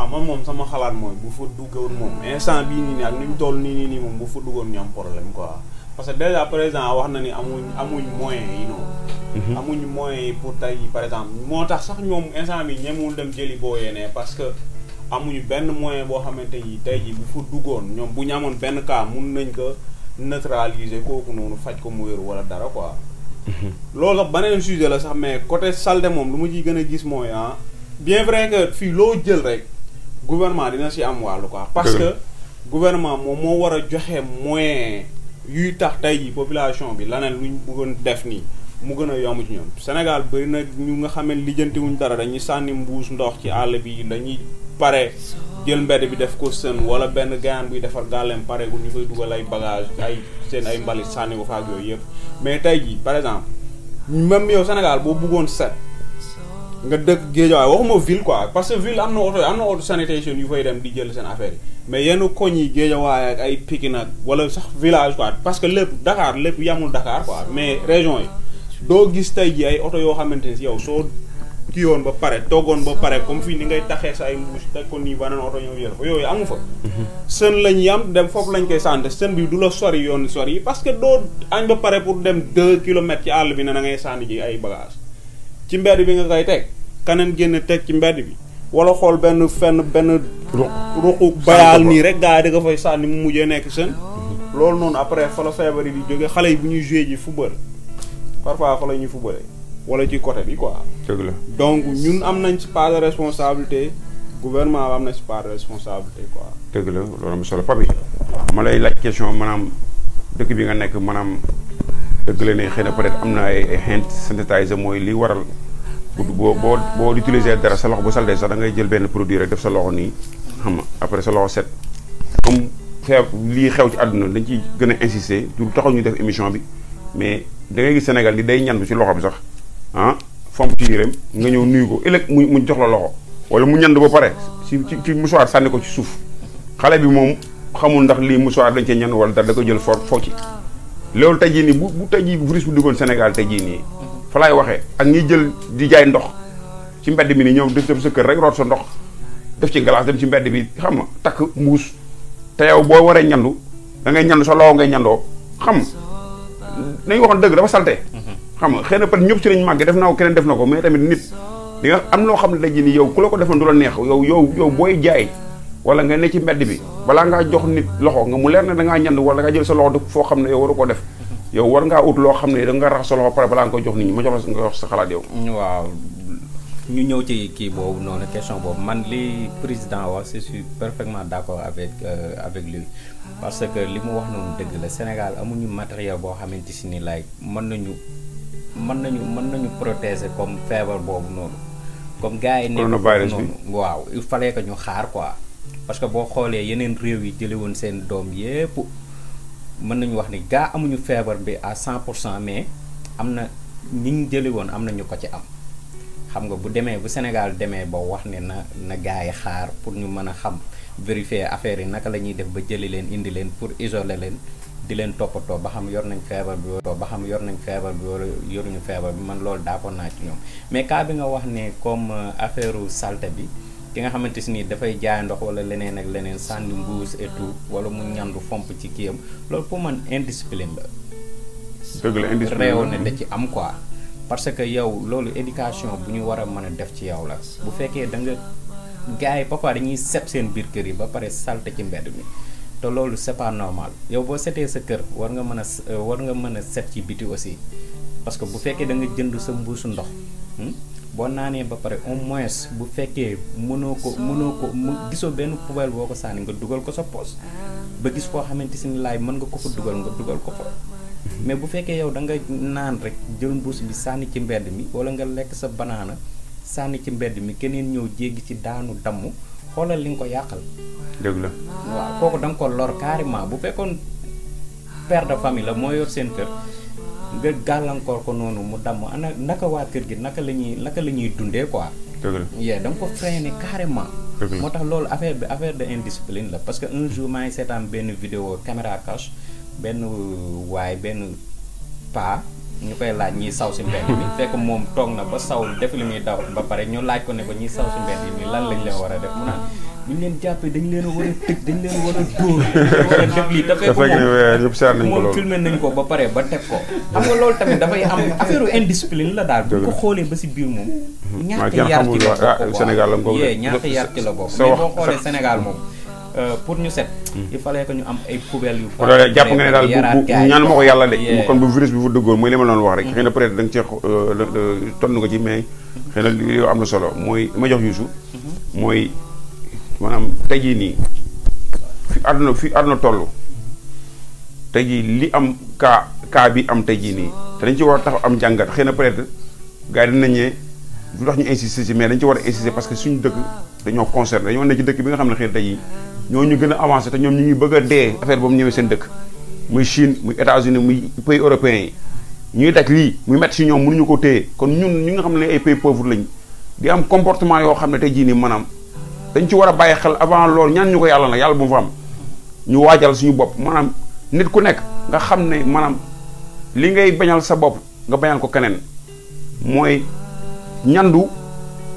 moom sama xalaat mooy bu fa duggoon moom instant bii nii ak ni ñu toll nii moom bu fa duggoon ñu am problème quoi parce que déjà président wax na ni amuñ moyen yi noonu. amuñ moyen yi pour tey par exemple moo tax sax ñoom instant bi ñemewul dem jëli booyee ne parce que amuñu benn moyen boo xamante ni tey jii bu fa duggoon ñoom bu ñu amoon benn cas mun nañ ko neutraliser kooku noonu faj ko mu wéru wala dara quoi. loolu sax beneen sujet la sax mais côté Saldé moom lu ma ciy gën a gis mooy bien vrai que fii loo jël rek gouvernement dina si am wàllu quoi. parce que gouvernement moom moo war a joxe moyen yuy tax tey jii population bi laneen luñ bëggoon def nii mu gën a yomb ci ñoom Sénégal bëri na ñu nga xam ne lijjantiwuñ dara dañuy sànni mbuus ndox ci àll bi dañuy pare jël mbedd bi def ko sën wala benn gaan buy defar gàllem pareegul ñu fay dugal ay bagage ay mbalit sànni ko faak yooyu yëpp mais tey jii par exemple même yow Sénégal boo bëggoon set nga dëkk Guédiawaye waxuma ville quoi parce que ville am na auto sanitation yu fay dem di jël seen affaire yi mais yenn koñ yi Guédiawaye ak ay Pikine ak wala sax village quoi parce que lépp Dakar lépp yamul Dakar quoi mais région yi doo gis tey ji ay oto yoo xamante ni si yow soo kii woon ba pare toggoon ba pare comme fii ni ngay taxee sa ay mbuus teg ko nii beneen oto ñëw jël fa yooyu amu fa sën lañ yam dem foofu lañ koy sànte sën bi du la sori yoon sori parce que doo añ ba pare pour dem 2 kilomètres ci àll bi ne na ngay sànni ji ay bagage ci mbedd bi nga koy teg kaneen génn teg ci mbedd bi wala xool benn ruqu bayaal nii rek gaa yi da nga fay sànni mu mujjee nekk sën loolu noonu après fa la feebar yi di jóge xale yi bu ñuy joué ji football parfois fa la ñuy footballé wala ci côté bi quoi. dëgg la donc ñun am nañ ci part de responsabilité gouvernement bi am na ci part de responsabilité quoi. dëgg la loolu am solo Papi ma lay laaj question maanaam dëkk bi nga nekk maanaam dëgg la ne xëy na peut-être am na ay hand sanitizer mooy li waral boo utiliser dara sa loxo bu saltee sax da ngay jël benn produit rek def sa loxo nii xam nga après sa loxo set comme lii xew ci àdduna dañ ciy gën a insister du taxaw ñu def émission bi mais da ngay gis Sénégal li day ñandu ci loxo bi sax fomp ci yéreem nga ñëw nuyu ko ëllëg mu jox la loxo wala mu ñandu ba pare ci mouchoir sànni ko ci suuf xale bi moom xamul ndax lii mouchoir dañ cee ñandu wala dara da ko jël foo ci loolu tey jii nii bu tey jii virus bu duggoon Sénégal tey jii nii fa laay waxee ak ñiy jël di jaay ndox ci mbedd mi ni ñëw def sa kër rek root sa ndox def ci glace dem ci mbedd bi xam nga takk mbuus te yow boo waree ñandu da ngay ñandu sa loxo ngay ñandoo xam nañu waxoon dëgg dafa salte xam nga xëy na peut-être ñëpp ci lañ màggee def na ko keneen def na ko mais tamit nit di nga am loo xam ne tey jii nii yow ku la ko defoon du la neex yow booy jaay wala nga ne ci mbedd bi balaa ngaa jox nit loxo nga mu leer ne da ngaa ñandu wala nga jël sa loxo foo xam ne yow waru ko def yow war ngaa ut loo xam ne da nga raxas sa loxo pare balaa nga koy jox nit ñi ma jox la nga wax sa xalaat yow. waaw ñu ñëw ci kii boobu noonu question boobu man li président wax je suis parfaitement d'accord avec lui parce que li mu wax noonu dëgg la Sénégal amuñu matériel boo xamante si ni like mën nañu protéger comme feebar boobu noonu comme gars yi nekk noonu waaw il fallait que ñu xaar quoi parce que boo xoolee yeneen réew yi jële woon seen doom yépp mën nañu wax ni gaa amuñu feebar bi à 100% mais am na ñi ñu jële woon am na ñu ko ci am xam nga bu Sénégal demee ba wax ne na gaa yi xaar pour ñu mën a xam vérifier affaire yi naka la ñuy def ba jëli leen indi leen pour isoler leen di leen toppatoo ba xam yor nañ feebar bi wala yoruñu feebar bi man loolu d'accord naa ci ñoom mais cas bi nga wax ne comme affaire salte bi ki nga xamante si ni dafay jaay ndox wala leneen ak leneen sànni mbuus et tout wala mu ñandu fomp ci kiyam loolu pour man indiscipline la. dëgg la indiscipline réew ne da ci am quoi parce que yow loolu éducation bu ñu war a mën a def ci yow la bu fekkee da nga gars yi parfois dañuy set seen biir kër yi ba pare salte ci mbedd mi te loolu c'est pas normal yow boo setee sa kër war nga mën a set ci biti aussi parce que bu fekkee da nga jënd sa mbuusu ndox. boo naanee ba pare au moins bu fekkee mënoo ko gisoo benn poubelle boo ko sànni nga dugal ko sa poche ba gis foo xamante si ni laay mën nga ko fa dugal ko fa mais bu fekkee yow da nga naan rek jël mbuus bi sànni ci mbedd mi wala nga lekk sa banaana sànni ci mbedd mi keneen ñëw jéggi ci daanu damm xoolal li nga ko yàqal. dëgg la waaw kooku da nga ko lor carrément bu fekkoon père de famille la moo yor seen kër. nga gàllankoor ko noonu mu damm naka waa kër gi naka la ñuy dundee quoi. dëgg la yee da nga ko freiner carrément. moo tax loolu affaire de indiscipline la parce que un jour maa ngi seetaan benn vidéo caméra cache benn paa ñu koy laaj ñiy saw si mbedd mi fekk moom toog na ba saw def li muy daw ba pare ñu laaj ko ne ko ñiy saw si mbedd mi lan lañ leen war a def mu naan bu ñu leen jàppee dañ leen a war a tëj dañ leen war a dóor dañ war a def lii te fekk moom filmé nañ ko ba pare ba teg ko xam nga loolu tamit dafay am affaire indiscipline la daal bu ko xoolee ba si biir moom ñàkk yar ci la bokk Sénégal la ko ñàkk yar ci la bokk mais boo xoolee Sénégal moom pour ñu set il fallait que ñu am ay poubelles yu jàpp nga ne daal bu ñaan ma ko yàlla de kon bu virus bi fu dëggoon mooy li ma doon wax rek xëy na peut-être da nga cee tonn ko ci mais xëy na li am na solo mooy ma jox Youssou mooy maanaam tey jii nii fi àdduna toll tey jii li am cas bi am tey jii nii te dañ ci war a tax am jàngat xëy na peut-être gars yi dinañ ne du tax ñu insister ci mais dañ ci war a insister parce que suñu dëkk dañoo concerné dañoo ne ci dëkk bi nga xam ne xëy na tey ñoo ñu gën a avancé te ñoom ñu ngi bëgg a dee affaire boobu ñëwee seen dëkk muy Chine muy États-Unis muy pays européens yi ñuy daj lii muy métti ci ñoom mënuñu ko téye kon ñun ñi nga xam ne ay pays pauvres lañ di am comportement yoo xam ne tey jii nii maanaam dañ ci war a bàyyi xel avant loolu ñaan ñu ko yàlla nag yàlla bu mu fa am ñu waajal suñu bopp maanaam nit ku nekk nga xam ne maanaam li ngay bañal sa bopp nga bañal ko keneen mooy ñandu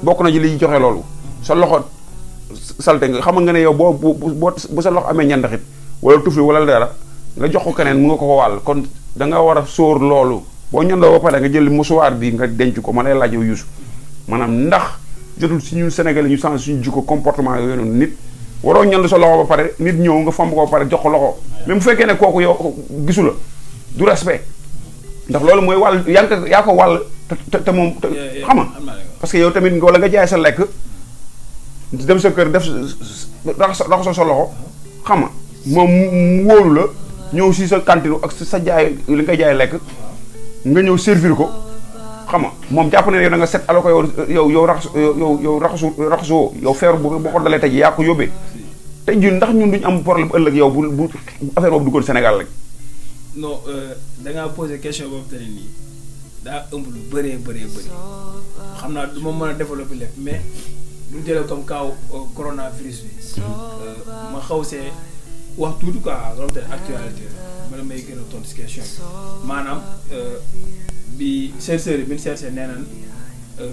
bokk na ci liy joxe loolu sa loxo salte nga xam nga ne yow bu sa loxo amee ñandaxit wala tufli wala dara nga jox ko keneen mu nga ko wàll kon da nga war a sóor loolu boo ñandoo ba pare nga jël musuwaar bi nga denc ko ma lay laaj yow Youssou maanaam ndax jotul si ñun Sénégalais ñu changé suñu jikko comportement yooyu noonu nit waroo ñand sa loxo ba pare nit ñëw nga fomb ko ba pare jox ko loxo même bu fekkee ne kooku yow gisu la du respect ndax loolu mooy wàll yaa ko wàll te moom xam nga parce que yow tamit wala nga jaay sa lekk dem sa kër def raxasoo sa loxo xam nga moom mu wóolu la ñëw si sa cantine ak sa jaay li nga jaay lekk nga ñëw servir ko xam nga moom jàpp ne yow da nga set alors que yow raxasoo yow feebar boo ko dalee tey yaa ko yóbbee tey jii ndax ñun duñu am problème ëllëg yow bu affaire boobu duggoon Sénégal rek. non da ngaa posé question boobu te ne nii daa ëmb lu bëree xam naa du ma mën a développer lépp mais bu ñu jëlee comme kaw coronavirus bi ma xaw see wax tuuti quoi loolu te actualité bala may gën a tontu si question bi maanaam bi chercheurs yi bi ñu cherché nee nañ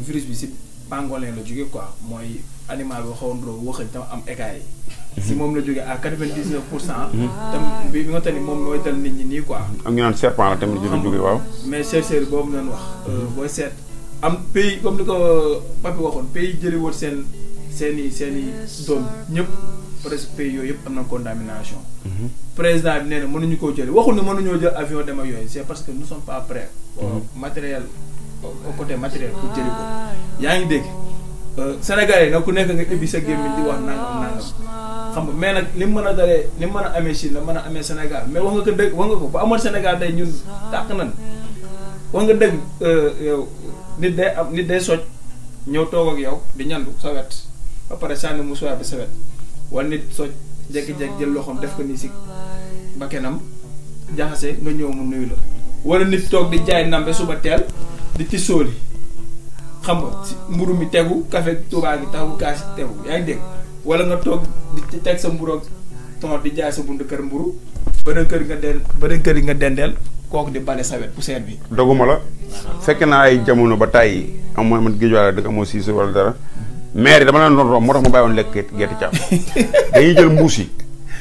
virus bi si pangolin la jóge quoi mooy animal boo xaw a ndróo waxañ tam am écailles yi si moom la jóge à 99%. tam bi nga xam ne moom mooy dal nit ñi nii quoi. am ñu naan serpent la tamit jóge waaw. mais chercheurs boobu nañ wax. booy seet am pays comme li ko Papi waxoon pays jëli woon seen i doom ñëpp presque pays yooyu yëpp am na contamination. président bi nee na mënuñu koo jëli waxul ne mënuñoo jël avion dem ak yooyu c'est parce que nous sommes pas prêts. matériel au côté matériel pour jëli ko. yaa ngi dégg Sénégalais nag ku nekk nga ubbi sa gémmiñ di wax nangam xam nga mais nag li mu mën a dalee li mu mën a amee Chine la mën a amee Sénégal mais wax nga ko dëgg wax nga ko bu amoon Sénégal day ñun dàq nañ wax nga dëgg yow nit day soj ñëw toog ak yow di ñandu sa wet ba pare sànni musuwaar bi sa wet wala nit soj jékki-jékki jël loxoom def ko nii si bakkenam jaxase nga ñëw mu nuyu la wala nit toog di jaay nambe suba teel di ci sóoli xam nga si mburu mi tegu café Touba gi taxu kaas tegu yaa ngi dégg wala nga toog di teg sa mburu ak ton di jaay sa buntu kër mburu beneen kër yi nga dendeel kooku di bale sa wet poussière bi. doguma la fekk naa ay jamono ba tàyyi amoo man géej wala dëgg amoo siis wala dara maire yi dama leen doon romb moo tax ma bàyyi woon lekk gerte caaf dañuy jël mbuus yi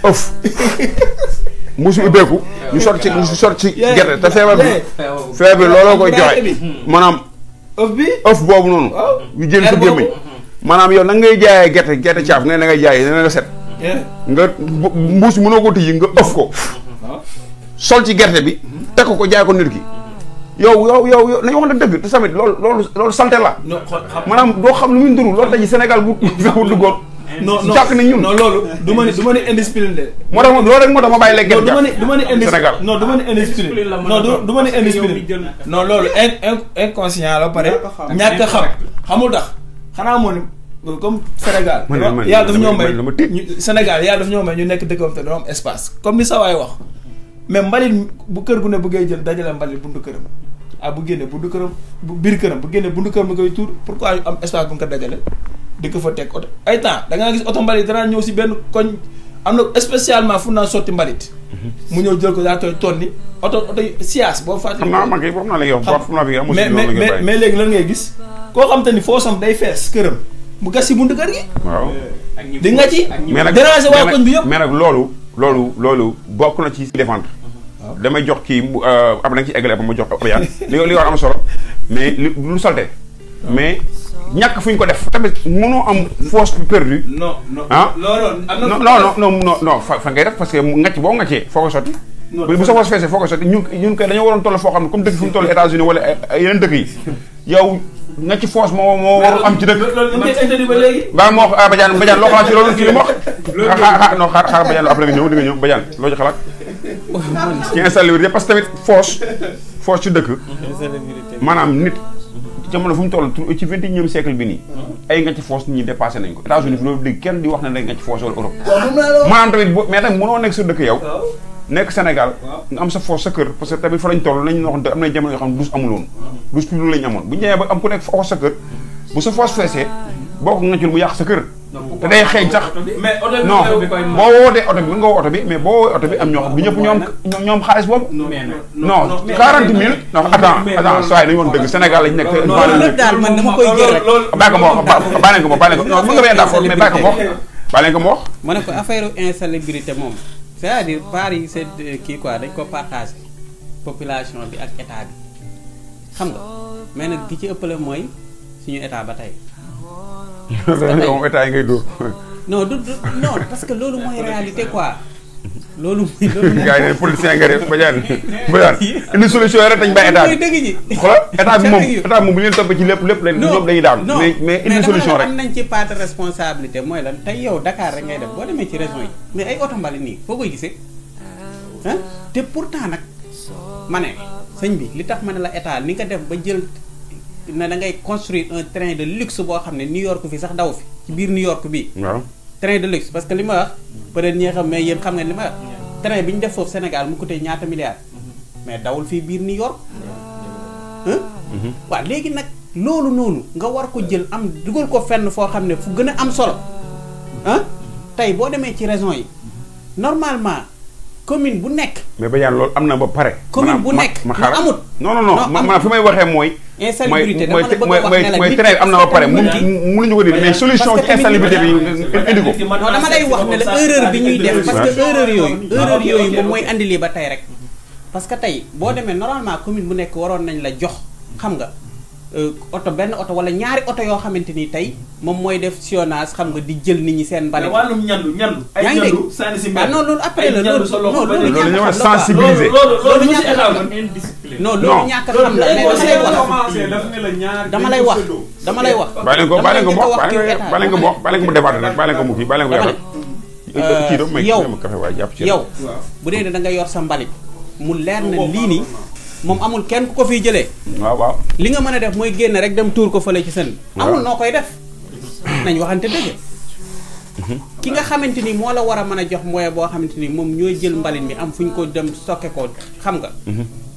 ëf mbuus yi ubbeeku ñu sot ci gerte te feebar bi looloo koy joxe maanaam ëf boobu noonu ñu jël ko gémmiñ maanaam yow na ngay jaayee gerte caaf ne na ngay jaayee ne nga set nga mbuus mënoo ko tijji nga ëf ko sol ci gerte bi teg ko jaay ko nit ki yow nañu wax na dëgg te tamit loolu salte la maanaam doo xam lu muy nduru loolu dañuy Sénégal bu duggoon jàkk nañ ñun non loolu du ma ni indiscipline de moo tax loolu rek moo tax ma bàyyi lekk gerte du ma ni Sénégal non du ma ni indiscipline non du ma ni indiscipline non loolu inconscient la pare ñàkk a xam xamul tax xanaa moo ni comme Sénégal yàlla daf ñoo may Sénégal yàlla daf ñoo may ñu nekk dëkkam te doo am espace comme ni sa waay wax mais mbalit bu kër gu ne bëggee jël dajale mbalit buntu këram bu génne buntu këram biir këram bu génne buntu këram mi koy tuur pourquoi am espace bu nga ko dajale di ko fa teg oto ay temps da ngaa gis oto mbalit danaa ñëw si benn koñ am na spécialement fu naa sotti mbalit mu ñëw jël ko daa koy tonni oto siyaas boo fàttali mais léegi lan ngay gis koo xam te ni foo sam day fees këram mu gas si buntu kër gi waaw di nga ci déranger waa koñ bi yëpp mais nag loolu bokk na ci défendre damay jox kii ab na nga ci eggale ba ma jox Abiyaan li war am solo mais lu salte mais ñàkk fu ñu ko def tamit mënoo am force perdue. non fa ngay def parce que ngacc boo ngaccee foo ko sotti. bu sa force feesee foo ko sotti ñun kay dañoo waroon toll foo xam ne comme dëkk fi mu toll États-Unis wala yeneen dëkk yi yow ngacc force moo warul am ci dëkk. ba moo wax Badiane loo xalaat ci loolu kii li mu wax. non xaar Badiane après nga ñëw Badiane loo ci xalaat. ci installé parce que tamit force ci dëkk maanaam nit jamono fu ñu toll ci 21e siècle bi nii ay nga ci foos ñi dépassé nañ ko États-Unis fi loolu dégg kenn di wax ne day nga ci foos wala Europe maanaam tamit mais tamit mënoo nekk sa dëkk yow nekk Sénégal nga am sa foos sa kër parce que tamit fa lañ toll nañ wax am na jamono yoo xam ne douche amuloon douche publique lañ amoon bu ñu ñëwee ba am ku nekk foos sa kër bu sa foos feesee boo ko ngacul mu yàq sa kër te day xeeñ sax non boo wootee oto bi mën nga woo oto bi mais boo woowee oto bi am ñoo xam du ñëpp ñoom xaalis boobu non 40 000 non attends saa yi dañu woon dëgg Sénégal lañ nekk te loolu daal man dama koy jël rek bàyyi ko ma wax bàyyi ko non mën nga bañ a d'accord mais bàyyi ko ma wax bàyyi ko ma wax ma ne ko affaire insalubrité moom c'est-à-dire part yi c'est kii quoi dañ ko partagé population bi ak état bi xam nga mais nag ki ci ëppale mooy suñu état ba tey moom état yi ngay dóor non non parce que loolu mooy réalité quoi loolu gars yi ne politicien nga def Badiane indi solution rek dañ bàyyi état bi dëgg ji xoolal état bi moom bu ñu leen toppee ci lépp leen ñoom dañuy daanu mais indi solution rek am nañ ci part de responsabilité mooy lan tey yow Dakar rek ngay def boo demee ci région yi mais ay oto mbali nii foo koy gisee ah te pourtant nag ma ne sëñ bi li tax ma ne la état ni nga def ba jël na da ngay construire un train de luxe boo xam ne New York fi sax daw fi ci biir New York bi waaw train de luxe parce que li ma wax peut-être ñi xam mais yéen xam nga li ma wax train bi ñu def foofu Sénégal mu coûté ñaata milliards mais dawul fii biir New York waaw léegi nag loolu noonu nga war ko jël am dugal ko fenn foo xam ne fu gën a am solo tey boo demee ci région yi normalement commune bu nekk mais Badiane loolu am na ba pare commune bu nekk ma xaaral amut non ma fi may waxee mooy insalubrité dama la bëgg a wax ne la mooy train am na ba pare mënuñu ko dindi mais solution ci insalubrité bi indi ko non dama lay wax ne la erreur bi ñuy def parce que erreur yooyu moom mooy andi lii ba tey rek parce que tey boo demee normalement commune bu nekk waroon nañ la jox xam nga oto benn oto wala ñaari oto yoo xamante ni tey moom mooy def sillonnage xam nga di jël nit ñi seen mbalit. wàllum ñandu ay yaa ngi dégg ñandu sànni si mbedd. non loolu après la loolu loolu ñu war a sensibiliser loolu ñàkk a xam non loolu ñàkk a xam la mais dama lay wax dama lay wax bàyyi leen ko mu débat nag bàyyi leen ko mu kii bàyyi leen ko débat kii doom may ma café waaye jàpp ci yow bu dee da nga yor sa mbalit mu leer na lii nii moom amul kenn ku ko fiy jëlee. waaw li nga mën a def mooy génn rek dem tuur ko fële ci sën. amul noo koy def nañ waxante dëgg. ki nga xamante ni moo la war a mën a jox moyen boo xamante ni moom ñooy jël mbalit mi am fu ñu ko dem stocké ko xam nga.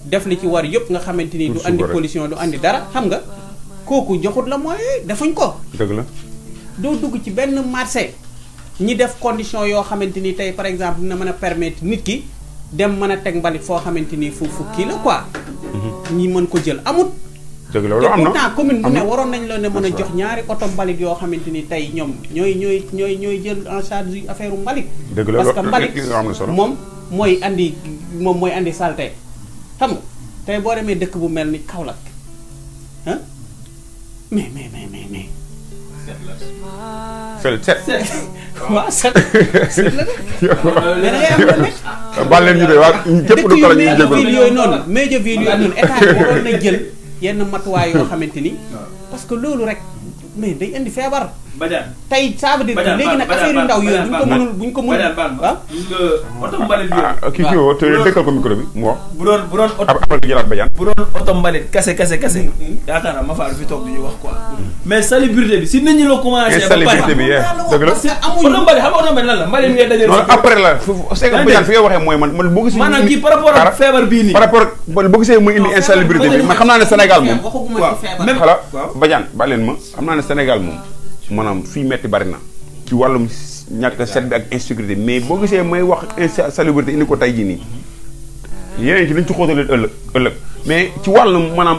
def li ci war yëpp nga xamante ni du andi pollution du andi dara xam nga. kooku joxut la moyen defuñ ko. dëgg la. doo dugg ci benn marché ñi def condition yoo xamante ni tey par exemple dina mën a permettre nit ki. dem mën a teg mbalit foo xamante ni fu kii la quoi. ñi mën ko jël amut. dëgg la loolu am na te pourtant commune bu ne waroon nañ la ne mën a jox ñaari oto mbalit yoo xamante ni tey ñoom ñooy jël en charge affaire mbalit. dëgg la parce que mbalit am na solo moom mooy andi saleté xam nga tey boo demee dëkk bu mel ni Kaolack ah mais. set waaw set la mais da ngay am lu nekk. baal leen ñu de waa képp du ko la ñuy jégal yooyu noonu major ville yooyu noonu état bi waroon na jël yenn matuwaay yoo xamante ni parce que loolu rek mais day indi feebar. Badiane tey ça veut dire léegi nag affaire yu ndaw yooyu buñ ko mënul waaw gis nga oto mbalit yooyu kii kii woo te dëkkal ko micro bi mu wax bu doon oto après jëlaat Badiane bu doon oto mbalit kase yaakaar naa ma faa fi toog du ñu wax quoi mais salubrité bi si nit ñi la commencé ba pare salubrité bi dëgg la oto mbalit xam nga oto mbalit lan la mbalit ngay dajale non après la c'est que Badiane fi ngay waxee mooy man boo gisee maanaam kii par rapport ak feebar bii nii par rapport boo gisee muy indi insalubrité bi man xam naa ne Sénégal moom même xala Badiane ba leen ma xam naa ne Sénégal moom maanaam fii metti bari na ci wàllum ñàkk set bi ak insécurité mais boo gisee may wax insalubrité indi ko tey jii nii yeneen ci dañ ci xóotalee ëllëg mais ci wàllum maanaam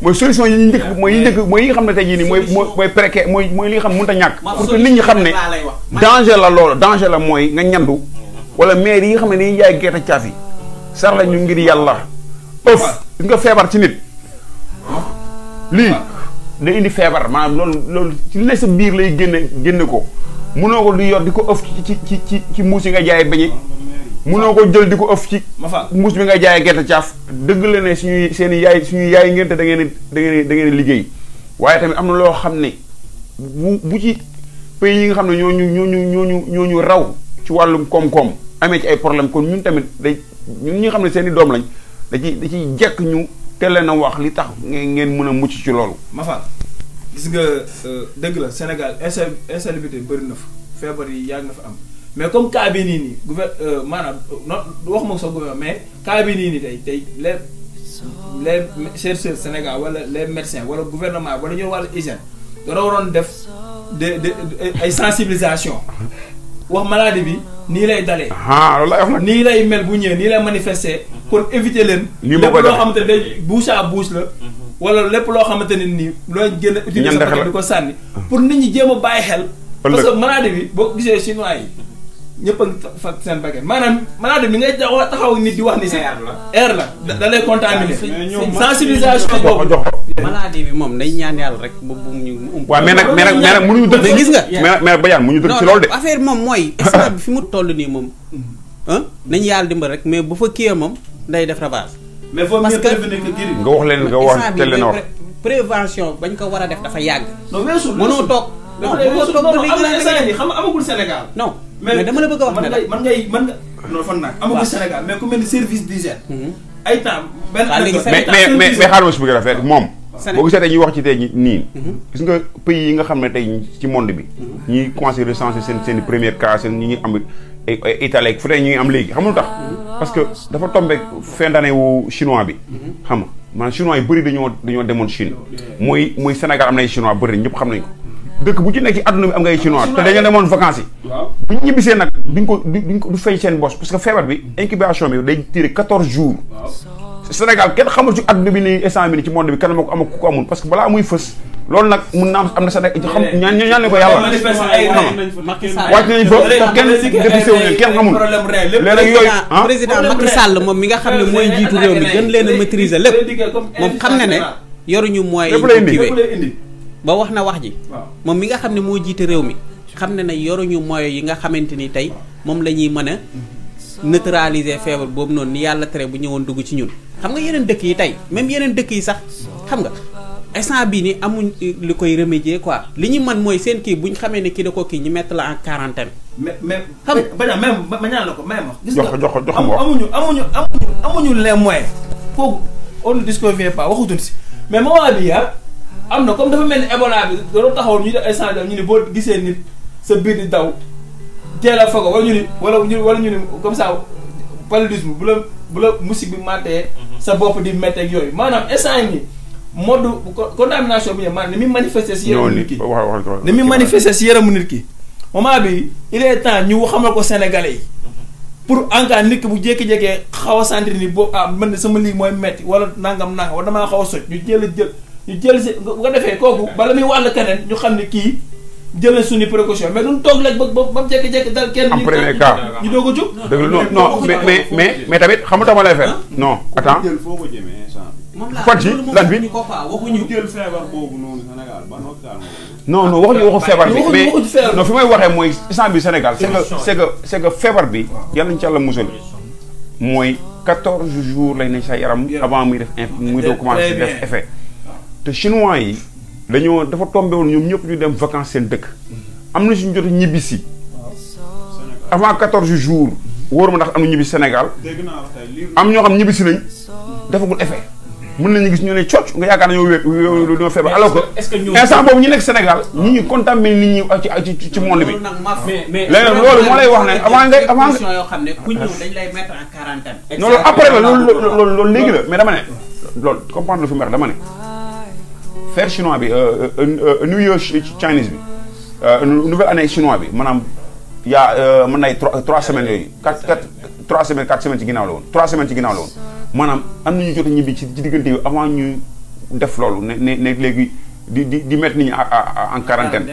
mooy solution yi ñu njëkk mooy yi nga xam ne tey jii nii mooy précaire mooy li nga xam ne mënut a ñàkk pour que nit ñi xam ne danger la loolu danger la mooy nga ñandu wala maire yi nga xam ne dañuy jaay gerte caaf yi sar la ñu ngir yàlla ëf gis nga feebar ci nit lii day indi feebar maanaam loolu ci li ne sa biir lay génne ko mënoo ko di yor di ko ëf ci muus yi nga jaayee beñe mënoo ko jël di ko ëf ci muus bi nga jaayee gerte caaf dëgg la ne suñuy yaay ngeen te da ngeen liggéey waaye tamit am na loo xam ne bu ci pays yi nga xam ne ñooñu raw ci wàllum koom-koom amee ci ay problème kon ñun tamit ñun ñi nga xam ne seen i doom lañ da ciy jekk ñu teel leen a wax li tax ngeen mën a mucc ci loolu. Mafal gis nga dëgg la Sénégal insalubrité bëri na fa feebar yi yàgg na fa am mais comme cas bi nii maanaam wax ma sax gouvernement mais cas bi nii tey les chercheurs Sénégal wala les médecins wala gouvernement wala ñoo wàllu hygiène dana waroon def ay sensibilisation wax maladie bi nii lay dalee. loolu lay wax nag nii lay mel bu ñëwee nii lay manifester pour éviter leen. lépp loo xamante ne day bouche à bouche la. wala lépp loo xamante ne nii looy gën a utiliser sa paquet di ko sànni. pour nit ñi jéem a bàyyi xel. parce que maladie bi boo gisee chinois yi ñëpp a ngi fa seen baguette maanaam maladie bi ngay taxaw nit di wax ni sax air la da lay contaminer. sensibilisation boobu. maladie bi moom day ñaan yàlla rek ba bu ñu. waaw mais nag mënuñu dëkk. mais gis nga mais Badiane mënuñu dëkk ci loolu de. affaire moom mooy instant bi fi mu toll nii moom nañu yàlla dimbal rek mais bu fa kii moom day def ravage. mais faut mieux prévenir que guérir. nga wax leen nga wax teel leen a wax. prévention bañ ko war a def dafa yàgg. non weesu mënoo toog. non mënoo toog ba léegi xam nga amagul Sénégal. non mais dama la bëgg a wax ne la man nga non fan nag amagul Sénégal mais ku mel ni service d'hygiène. ay temps benn mais xaaral ma si bëgg a rafet moom. boo gisee tey ñuy wax ci tey nii. gis nga pays yi nga xam ne tey ci monde bi. ñuy commencé recenser seen première cas seen ñi ngi am Italie fu tey ñu ngi am léegi xam nga lu tax. parce que dafa tombé fin d'année wu chinois bi. xam nga maanaam chinois yu bëri dañoo demoon Chine. mooy Sénégal am na ay chinois bëri ñëpp xam nañ ko. dëkk bu ci nekk ci àdduna bi am nga ay chinois te dañoo demoon vacances yi. bu ñu ñibbisee nag duñ ko du feeñ seen bos parce que feebar bi incubation bi day tiré 14 jours. Sénégal kenn xamul ci àdduna bi nii instant bi nii ci monde bi kenn moo ko am ku ko amul parce que balaa muy fës loolu nag mun naa am na Sénégal xam ñaan ne ko yàlla. wàcc nañ fa te kenn dépisté wu leen kenn xamul. léeg-léeg yooyu président Macky Sall moom mi nga xam ne mooy njiitu réew mi gën leen a maîtriser lépp moom xam na ne yoruñu moyens yi kiiwee ba wax na wax ji moom mi nga xam ne moo jiite réew mi xam ne ne yoruñu moyens yi nga xamante ni tey moom la ñuy mën a neutraliser feebar boobu noonu ni yàlla tere bu ñëwoon dugg ci ñun xam nga yeneen dëkk yi tey même yeneen dëkk yi sax xam nga instant bii ni amuñ li koy remédier quoi li ñu mën mooy seen kii buñ xamee ne kii da ko kii ñu mettre la en quarantaine. mais xam nga même ma ñaan la ko même gis nga jox amuñu les moyens kooku on ne disconvient pas waxutuñ si mais moment bi am na comme dafa mel ni Ebola bi doon taxawoon ñu def ay change ñu ne boo gisee nit sa biir di daw teel a fogo wala ñu ni comme ça paludisme bu la musique bi màttee sa bopp di métteeg yooyu maanaam instant yi mode contamination bi maanaam ni muy manifester si yaramu nit ki ni muy manifester si yaramu nit ki moment bi il est temps ñu xamal ko Sénégalais yi pour en cas nit ki bu jékki-jékkee xaw a sentir ni boobu man sama lii mooy metti wala nangam wala damaa xaw a soj ñu jël si bu ko defee kooku bala muy wàll keneen ñu xam ne kii jël na suñu précaution mais duñ toog rek ba mu jékki-jékki dal kenn. am premier cas ñu doog a jóg. dëgg la non mais tamit xam nga dama lay fekk. non attends jël foo ko jëmee instant bi. fan ci lan bi waxuñu jël feebar boobu noonu Sénégal ban hôpital non waxu feebar bi mais non fi may waxee mooy instant bi Sénégal c'est que feebar bi yàlla nañu ci Yàlla musal mooy 14 jours lay ne sa yaram avant muy doo commencé def effet te chinois yi dafa tombé woon ñoom ñëpp ñu dem vacances seen dëkk am na suñu jot ñibbisi avant 14 jours wóor ma ndax am na ñibbisi Sénégal am ñoo xam ñibbisi nañ defagul effet mën nañu gis ñu ne cocc nga yaakaar nañoo wér ñoo feebar alors que instant boobu ñu nekk Sénégal ñi ñu contaminé nit ñi ci monde bi léegi nag loolu moo lay wax ne avant nga yoo xam ne ku ñëw dañ lay mettre en quarantaine non loolu après la loolu léegi la mais dama ne loolu comprendre lu fi mu wax dama ne faire chinois bi New Year Chinese bi nouvelle année chinois bi maanaam yaa mën nay 3 semaines yooyu 4 semaines ci ginnaaw la woon 3 semaines ci ginnaaw la woon maanaam am nañu jot a ñibbi ci diggante yi avant ñu def loolu ne léegi di mettre nit ñi en quarantaine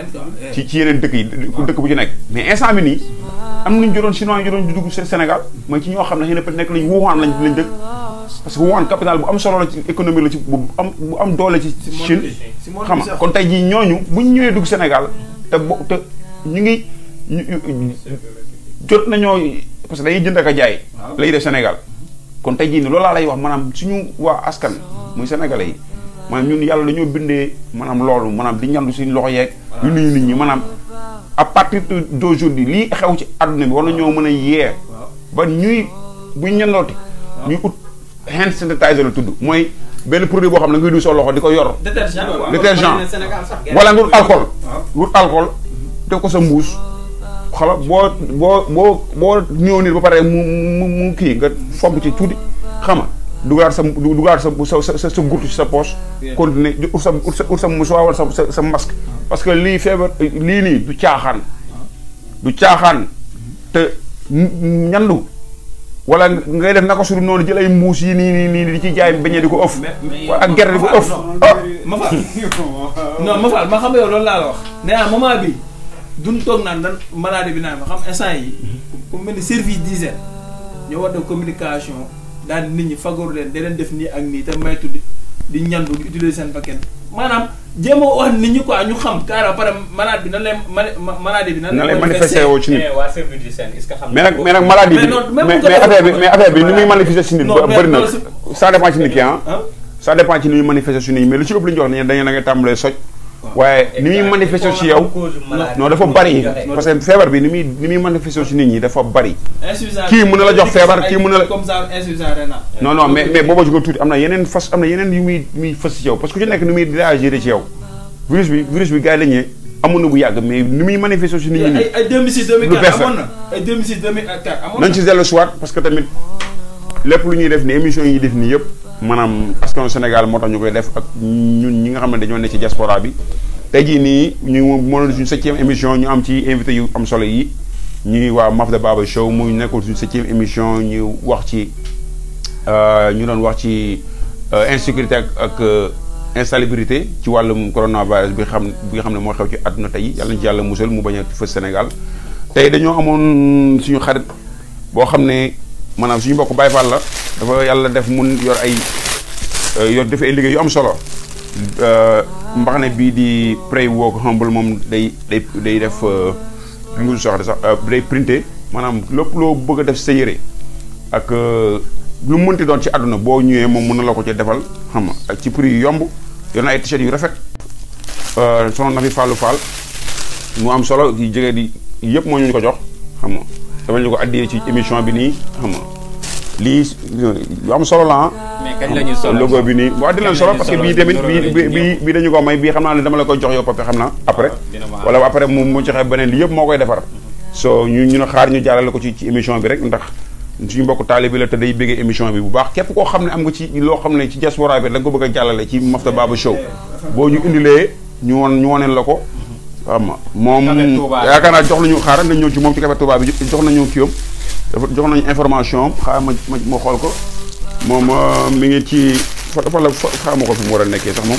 ci yeneen dëkk yi dëkk bu ci nekk mais instant bi nii am nañu jotoon chinois yi jotoon di dugg Sénégal mooy ci ñoo xam ne xëy na peut nekk lañu Wuhan lañ dëkk parce que Wuhan capital bu am solo la ci économie la ci bu am doole ci Chine xam nga kon tey jii ñooñu bu ñu ñëwee dugg Sénégal te ñu ngi jot nañoo parce que dañuy jënd ak a jaay la ñuy def Sénégal kon tey jii nii loolu laa lay wax maanaam suñu waa askan muy sénégalais yi maanaam ñun yàlla dañoo bindee maanaam loolu maanaam di ñandu suñu loxo yeeg yu nuyu nit ñi maanaam à partir d'aujourd'hui lii xew ci àdduna bi war nañoo mën a yee ba ñuy buñ ñandooti ñuy ut hand sanitizer la tudd mooy benn produit boo xam ne nga duy sa loxo di ko yor. détergent wala nga wut alcool. wut alcool def ko sa mbuus. xala boo ñëw nit ba pare mu kii nga fomp ci tuuti xam nga dugaat sa gurtu ci sa poche. continuer ut sa musuwaar wala sa masque. parce que lii feebar lii nii du caaxaan te ñandu wala ngay def naka sudu noonu jël ay mbuus yi nii di ci jaay beñe di ko ëff. ak gerte di ko ëff. ma faal ma xam yow loolu laa la wax nee naa moment bi duñ toog naan dan maladie bi naan ma xam instant yi ku mel ni service d'hygiène ñoo war def communication daal nit ñi fagaru leen da leen def nii ak nii te maytu di ñandu di utiliser seen bakkan maanaam jéem a wax nit ñi quoi ñu xam carrément pare malade bi nan lay maladie bi nan lay manifesté woo ci nit. waa service d'hygiène est-ce que xam mais nag maladie bi mais affaire bi ni muy manifesté ci nit bëri na ça dépend ci nit ki ça dépend ci ni muy manifesté ci nit mais lu ci ëpp li ñu wax ne dañu la ngay tàmbalee soj waaye ni muy manifesté ci yow non dafa bari parce que feebar bi ni muy manifesté ci nit ñi dafa bari. kii mën na la jox feebar kii mën na la comme ça insuffisance rénale. non mais booba jóga tuuti am na yeneen yu muy fës ci yow parce que ku ci nekk ni muy réagir ci yow virus bi gars yi lañu amoon na bu yàgg mais ni muy manifesté ci nit ñi ay 2006 2004 amoon na ay 2006 2004 amoon na nañ ci dellu soit parce que tamit lépp lu ñuy def ni émission yi ñuy def nii yëpp maanaam askanu Sénégal moo tax ñu koy def ak ñun ñi nga xam ne dañoo nekk ci diaspora bi tey jii nii ñu mënoon suñu 7e émission ñu am ci invité yu am solo yi ñuy waa Mafda Baba Show mu nekkoon suñu 7e émission ñu wax ci ñu doon wax ci insécurité ak insalubrité ci wàllum coronavirus bi nga xam ne moo xew ci àdduna tey yàlla na ci yàlla musal mu bañ a fës Sénégal tey dañoo amoon suñu xarit boo xam ne maanaam suñu mbokk Baye Fall la dafa yàlla def mun yor def ay liggéey yu am solo mbaxane bii di Pray Walk Humble moom day def mu soxla sax day printé maanaam lépp loo bëgg a def sa yére ak lu mu mënti doon ci àdduna boo ñëwee moom mën na la ko ci defal xam nga ak ci prix yu yomb yor na ay t-shirt yu rafet soxna na fi Fallou Fall mu am solo di jege di yëpp moo ñu ko jox xam nga dama ñu ko addiyee ci émission bi nii xam nga lii lu am solo la mais kañ la ñuy solo logo bi nii waaw dina solo parce que bii tamit bii dañu ko may bii xam naa ne dama la koy jox yow pape xam naa après wala après mu joxe beneen li yëpp moo koy defar so ñu ne xaar ñu jàllale ko ci émission bi rek ndax suñu mbokk taalibe bi la te day bëggee émission bi bu baax képp koo xam ne am nga ci loo xam ne ci diaspora bi da nga ko bëgg a jàllale ci Mafda Baba Show boo ñu indilee ñu woneel la ko xam nga moom yaakaar naa jox nañu xaaral nañ ñëw ci moom ci Café Touba bi jox nañu kiyam dafa jox nañu information am xaaral ma xool ko moom mi ngi ci dafa la xaaral ma ko fi mu war a nekkee sax moom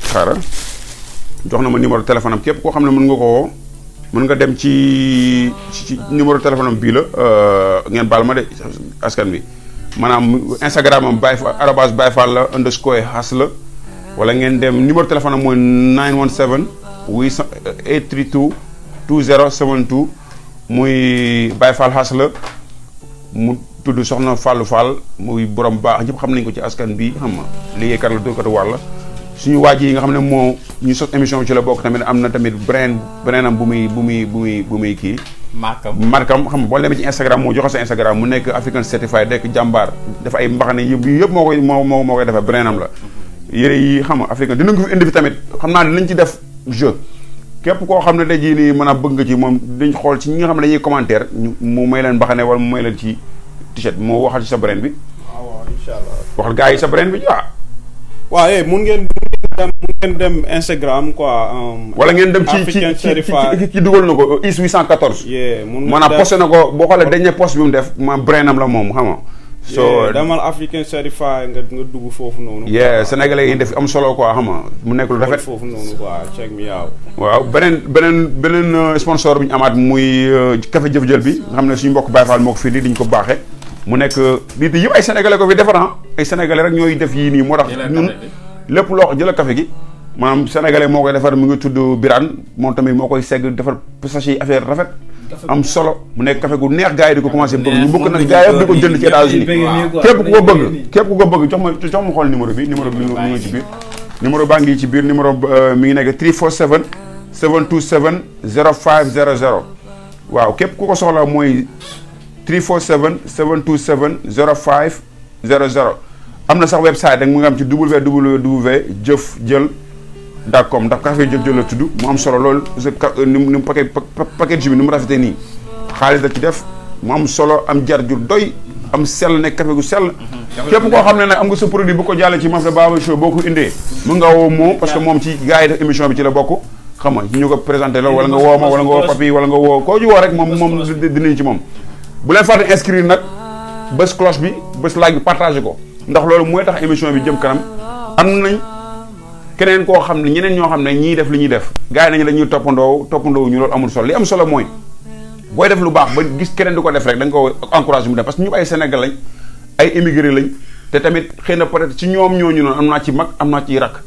xaaral jox na ma numéro téléphone am képp koo xam ne mën nga ko woo mën nga dem ci numéro téléphone am bii la ngeen baal ma de askan bi maanaam Instagram am Baye Fall la _has la wala ngeen dem numéro téléphone am mooy 917 832 2072 muy Baye Fall Has la mu tudd soxna Fallou Fall muy borom baax ñëpp xam nañ ko ci askan bi xam nga liggéeykat la dóorkatu war la suñu waaj yi nga xam ne moo ñu sos émission bi ci la bokk tamit am na tamit brandam bu muy kii markam xam nga boo demee ci Instagram moo joxe sa Instagram mu nekk African Certified nekk jàmbaar dafa ay mbaxane yëpp moo koy defee brandam la yére yi xam nga African dinañ ko fi indi fi tamit xam naa dinañ ci def jeu képp koo xam ne tey jii nii mën a bëgg nga ci moom dañ xool ci ñi nga xam ne dañuy commentaire mu may leen mbaxane wala mu may leen ci t-shirt moo waxal ci sa brand bi waaw incha allah waxal gars yi sa brand bi waaw mun ngeen dem Instagram quoi. wala ngeen dem ci dugal na ko IS 814. maanaam posté na ko boo xoolee dernier post bi mu def ma brandam la moom xam nga. so demal African Certified nga dugg foofu noonu. sénégalais yi def am solo quoi xam nga mu nekk lu rafet. foofu noonu quoi check me out. waaw beneen sponsor bi ñu amaat muy café jëf jël bi nga xam ne suñu mbokk Baye Fall moo ko fii nii diñ ko baaxee. mu nekk lii yëpp ay sénégalais ko fi defar ay sénégalais rek ñooy def yii nii moo tax ñun lépp loo jëla café gi maanaam sénégalais moo koy defar mu ngi tudd Birane moom tamit moo koy segg defar sachet yi affaire rafet am solo mu nekk café gu neex gars yi di ko commencé bëgg ñu bëgg nag gars yi di ko jënd ci États-Unis képp ku ko bëgg jox ma xool numéro bi mu ngi ci biir numéro baa ngi ci biir numéro mi ngi nekk 347 727 0500 waaw képp ku ko soxla mooy 347 727 0500 am na sax website rek mu nga am ci www.jëfjël.com ndax café jël la tudd mu am solo loolu ni mu package bi ni mu rafetee nii xaalis la ci def mu am solo am jar ju doy am sell nekk café gu sell képp koo xam ne nag am nga sa produit bu ko jàllee ci Mafda Baba Show boo ko indee mën nga woo moom parce que moom ci gars yi def émission bi ci la bokk xam nga ñu ko présenté la wala nga woo ma wala nga woo papi wala nga woo koo ci woo rek moom dinañ ci moom bu leen fàtte inscrire nag bés cloche bi bés like bi partagé ko ndax loolu mooy tax émission bi jëm kanam am nañ keneen koo xam ne ñeneen ñoo xam ne ñii def li ñuy def gars yi nañu dañuy toppandoo ñu loolu amul solo li am solo mooy booy def lu baax ba gis keneen di ko def rek da nga ko encouragé mu def parce que ñu ay Sénégal lañ ay émigré lañ te tamit xëy na peut-être ci ñoom ñooñu noonu am naa ci mag am naa ci rakk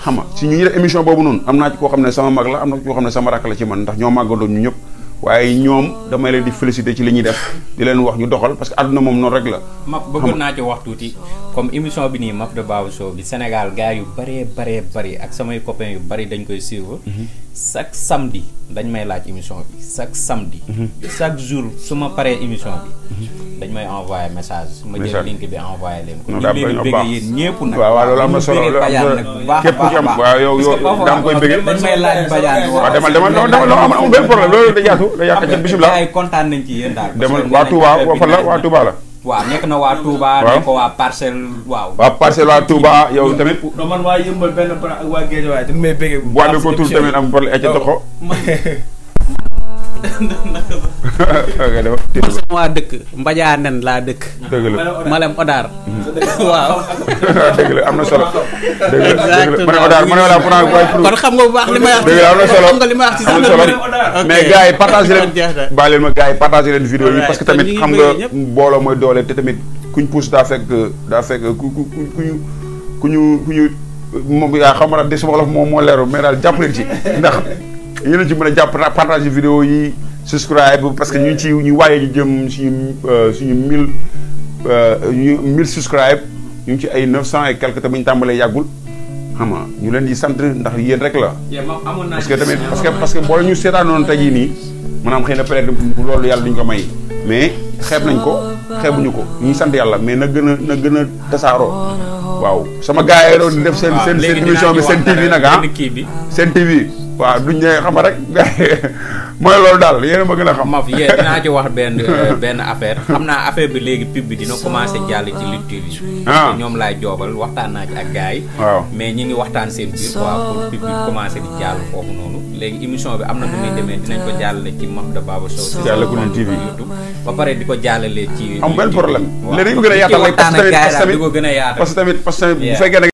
xam nga si ñu def émission boobu noonu am naa ci koo xam ne sama mag la am na koo xam ne sama rakk la ci man ndax ñoo màggandoon ñu ñëpp waaye ñoom damay leen di féliciter ci li ñuy def di leen wax ñu doxal parce que àdduna moom noonu rek la. Maf bëggoon naa ci wax tuuti comme émission bi nii Mafda Baba Show bi Sénégal gars yu bëree ak samay copains yu bëri dañ koy suivre. chaque samedi dañ may laaj émission bi chaque samedi. chaque jour su ma paree émission bi. dañ may envoyé message. ma jël link bi envoyé leen ko. non daa bëgg ñu bëgg yéen ñëpp nag. waaw loolu am na solo loolu am na képp ku ci am waaw yow daa koy bëggee. dañ may laaj bajaan. waaw demal amul benn problème loolu da yaatu bisimilah. ay kontaan nañ ci yéen daal. demal waa Touba fan la waa Touba la. waaw nekk na waa Touba. waaw nekk waa Parcelles waaw. waa Parcelles waa Touba yow tamit. non man waa Yëmbal benn plan ak waa Guédiawaye dañ may bëggee bu baax. bu amee ko tur tamit am problème ca doxo. sama waa dëkk Mbadianen laa dëkk. dëgg la Malem Odar. waaw. dëgg la am na solo. dëgg la ma ne Odar ma ne wala kon xam nga bu baax li may wax. dëgg la am na solo xam nga li may wax ci am na solo mais gars yi partagé leen baal leen ma gars yi partagé leen vidéo yi parce que tamit xam nga mbooloo mooy doole te tamit kuñ pousse daa fekk ku ñu moom yaa xam nga de sama wolof moom moo leeru mais daal jàpp leen ci ndax yéen a ci mën a jàpp partagé vidéo yi subscribe parce que ñu ngi ci ñu waaye ñu jëm suñu 1000 subscribe ñu ngi ci ay 900 et quelque te bu ñu tàmbalee yàggul xam nga ñu leen di sant ndax yéen rek la. parce que tamit parce que boo ñu seetaanoon tey jii nii maanaam xëy na peut-être loolu yàlla duñ ko may mais xeeb nañ ko xeebuñu ko ñu sant yàlla mais na gën a tasaaroo. waaw sama gars yi doon di def seen émission bi seen TV nag seen TV waaw duñ ne xam nga rek mooy loolu daal yéen a ma gën a xam. Maf yéen dinaa ci wax benn affaire xam naa affaire bi léegi pub bi dina commencé jàll ci Lutte TV. ñoom laay joobal waxtaan naa ci ak gars yi. waaw mais ñi ngi waxtaan seen biir quoi pour pub bi commencé di jàll foofu noonu léegi émission bi am na nu muy demee dinañ ko jàllale ci Mafda Baba Show. jàllale ko Lutte TV YouTube ba pare di ko jàllale ci. am benn problème léegi dañu ko gën a yaatal rek parce que tamit bu fekkee